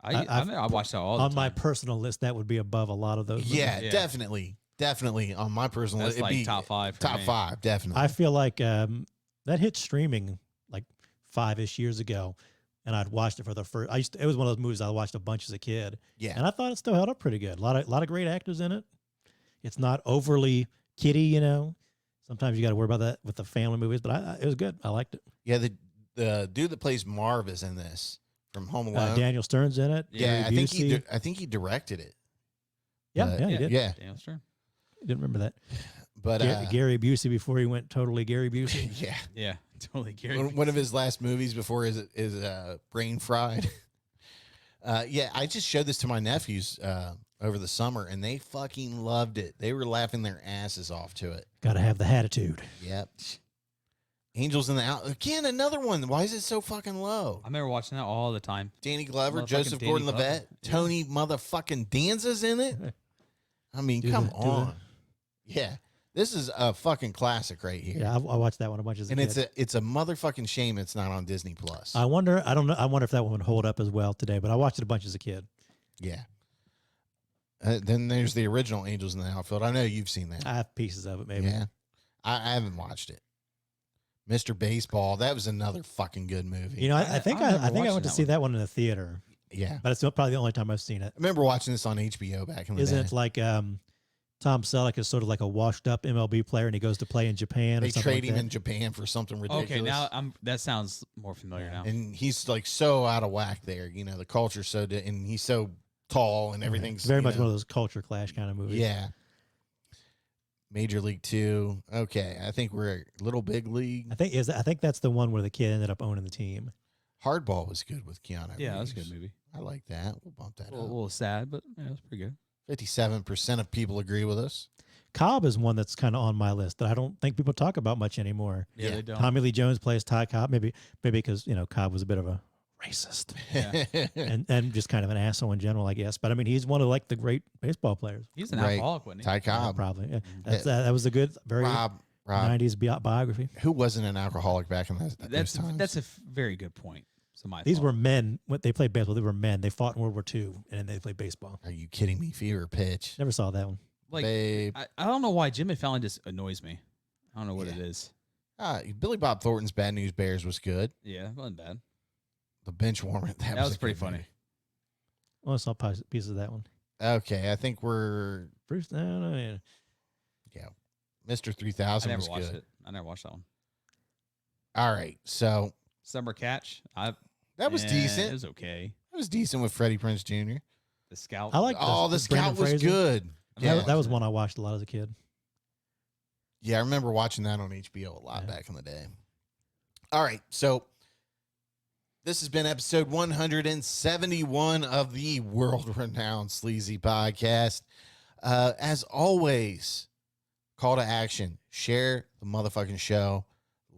C: I watched that all the
D: On
C: time.
D: my personal list, that would be above a lot of those. movies.
B: Yeah,
C: Yeah.
B: definitely. On my personal,
C: That's
B: it'd
C: like
B: be
C: top 5 for
B: top
C: me.
B: 5, definitely.
D: I feel like that hit streaming like 5-ish years ago, and I'd watched it for the first. It was one of those movies I watched a bunch as a kid,
B: Yeah.
D: and I thought it still held up pretty good. A lot of great actors in it. It's not overly kiddie, Sometimes you got to worry about that with the family movies, but it was good. I liked it.
B: Yeah, the dude that plays Marv is in this from Home Alone.
D: Daniel Stern's in it.
B: Yeah,
D: Gary Busey.
B: I think he directed it.
D: Yeah,
B: but-
D: he did.
B: Yeah,
C: Daniel Stern.
D: Didn't remember that.
B: but
D: Gary Busey before he went totally Gary Busey.
B: yeah,
C: Yeah, totally. Gary.
B: one of his last movies before is Brain Fried. Yeah, I just showed this to my nephews over the summer, and they fucking loved it. They were laughing their asses off to it.
D: Got to have the attitude.
B: Yep. Angels in the Out again. Another one. Why is it so fucking low?
C: I remember watching that all the time.
B: Danny Glover,
C: Motherfucking
B: Joseph
C: Danny
B: Gordon-Levitt,
C: Glover. Yeah.
B: Tony motherfucking Danza's in it. I mean, come
D: Do
B: on. Yeah, this is a fucking classic right here.
D: Yeah, I watched that one a bunch as a
B: And
D: kid.
B: it's a motherfucking shame it's not on Disney Plus.
D: I wonder. I don't know. I wonder if that one would hold up as well today. But I watched it a bunch as a kid.
B: Yeah. Then there's the original Angels in the Outfield. I know you've seen that.
D: I have pieces of it, maybe.
B: Yeah. I haven't watched it. Mr. Baseball, that was another fucking good movie.
D: You know, I think I
C: remember
D: went
C: watching
D: to
C: that
D: see
C: one.
D: that one in the theater,
B: Yeah.
D: but it's probably the only time I've seen it.
B: I remember watching this on HBO back in the
D: Isn't
B: day.
D: it like Tom Selleck is sort of like a washed up MLB player and he goes to play in Japan?
B: They
D: or something
B: trade
D: like
B: him
D: that?
B: in Japan for something ridiculous.
C: Okay, now that sounds more familiar now.
B: And he's like so out of whack there. You know, the culture's so, and he's so tall and everything's
D: very
B: you
D: much
B: know,
D: one of those culture clash kind of movies.
B: Yeah. Major League 2. Okay. I think we're at Little Big League.
D: I think that's the one where the kid ended up owning the team.
B: Hardball was good with Keanu
C: Yeah, that's a
B: Reeves.
C: good movie.
B: I like that. We'll bump that
C: A little,
B: up.
C: little sad, but yeah, it's pretty good.
B: 57% of people agree with us.
D: Cobb is one that's kind of on my list that I don't think people talk about much anymore.
B: Yeah.
C: They don't.
D: Tommy Lee Jones plays Ty Cobb, maybe because Cobb was a bit of a racist
C: Yeah.
D: and just kind of an asshole in general, I guess. But I mean, he's one of like the great baseball players.
C: He's an
B: Right.
C: alcoholic, wasn't he?
B: Ty Cobb.
D: Probably. Yeah. That was a good, very
B: Rob,
D: 90s biography.
B: who wasn't an alcoholic back in those times?
C: That's a very good point. So my
D: These
C: thought.
D: were men. When they played baseball, they were men. They fought in World War II and they played baseball.
B: Are you kidding me? Fever pitch.
D: Never saw that one.
C: like
B: Babe.
C: I don't know why Jimmy Fallon just annoys me. I don't know what
B: Yeah.
C: it is.
B: Billy Bob Thornton's Bad News Bears was good.
C: Yeah, it wasn't bad.
B: The bench warmer. That
C: was
B: a
C: pretty
B: good
C: funny.
B: movie.
D: Oh, I saw pieces of that one.
B: Okay. I think we're,
D: Bruce, no, yeah.
B: yeah. Mr.
C: I
B: 3000
C: never
B: was
C: watched
B: good.
C: it. I never watched that one.
B: All right. So
C: Summer Catch.
B: that was
C: It
B: decent.
C: was okay.
B: That was decent with Freddie Prinze Jr.
C: The Scout.
D: I like
B: Oh, the
D: Brendan
B: Scout was
D: Fraser.
B: good.
C: Yeah.
B: Yeah.
D: That was one I watched a lot as a kid.
B: Yeah, I remember watching that on HBO a lot
D: Yeah.
B: back in the day. All right, so this has been episode 171 of the world-renowned Sleazy Podcast. As always, call to action. Share the motherfucking show.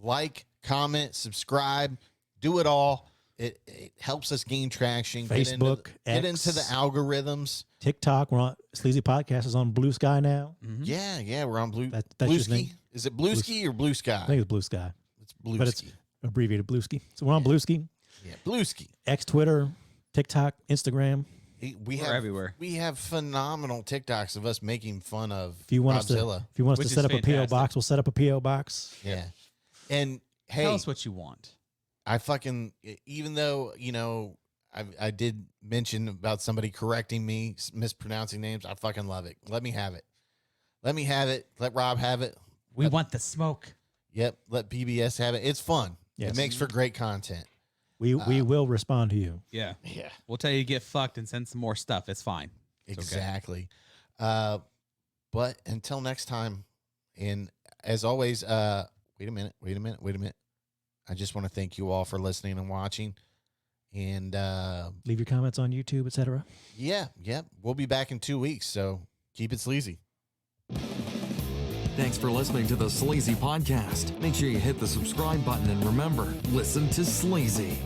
B: Like, comment, subscribe. Do it all. It helps us gain traction.
D: Facebook,
B: get
D: X.
B: into the algorithms.
D: TikTok, we're on Sleazy Podcast is on Blue Sky now.
C: Mhm.
B: Yeah, we're on
D: That's
B: Blue
D: your
B: Ski.
D: thing?
B: Is it Blue Ski or Blue
D: I
B: Sky?
D: think it's Blue Sky,
B: It's Blue
D: but it's
B: Ski.
D: abbreviated Blue Ski. So we're on Blue Ski,
B: Yeah, Blue Ski.
D: X, Twitter, TikTok, Instagram.
B: We
C: We're
B: have
C: everywhere.
B: We have phenomenal TikToks of us making fun of
D: If you want
B: Robzilla.
D: us
C: Which
D: to
C: is
D: set up a PO
C: fantastic.
D: box, we'll set up a PO box.
B: Yeah. And hey,
C: Tell us what you want.
B: I fucking, even though, I did mention about somebody correcting me, mispronouncing names, I fucking love it. Let me have it. Let me have it. Let Rob have it.
C: We want the smoke.
B: Yep. Let PBS have it. It's fun.
D: Yes.
B: It makes for great content.
D: We will respond to you.
C: Yeah.
B: Yeah.
C: We'll tell you to get fucked and send some more stuff. It's fine. It's okay.
B: Exactly. But until next time, and as always, wait a minute. I just want to thank you all for listening and watching. And
D: Leave your comments on YouTube, etc.
B: yeah, we'll be back in 2 weeks. So keep it sleazy.
A: Thanks for listening to the Sleazy Podcast. Make sure you hit the subscribe button and remember, listen to Sleazy.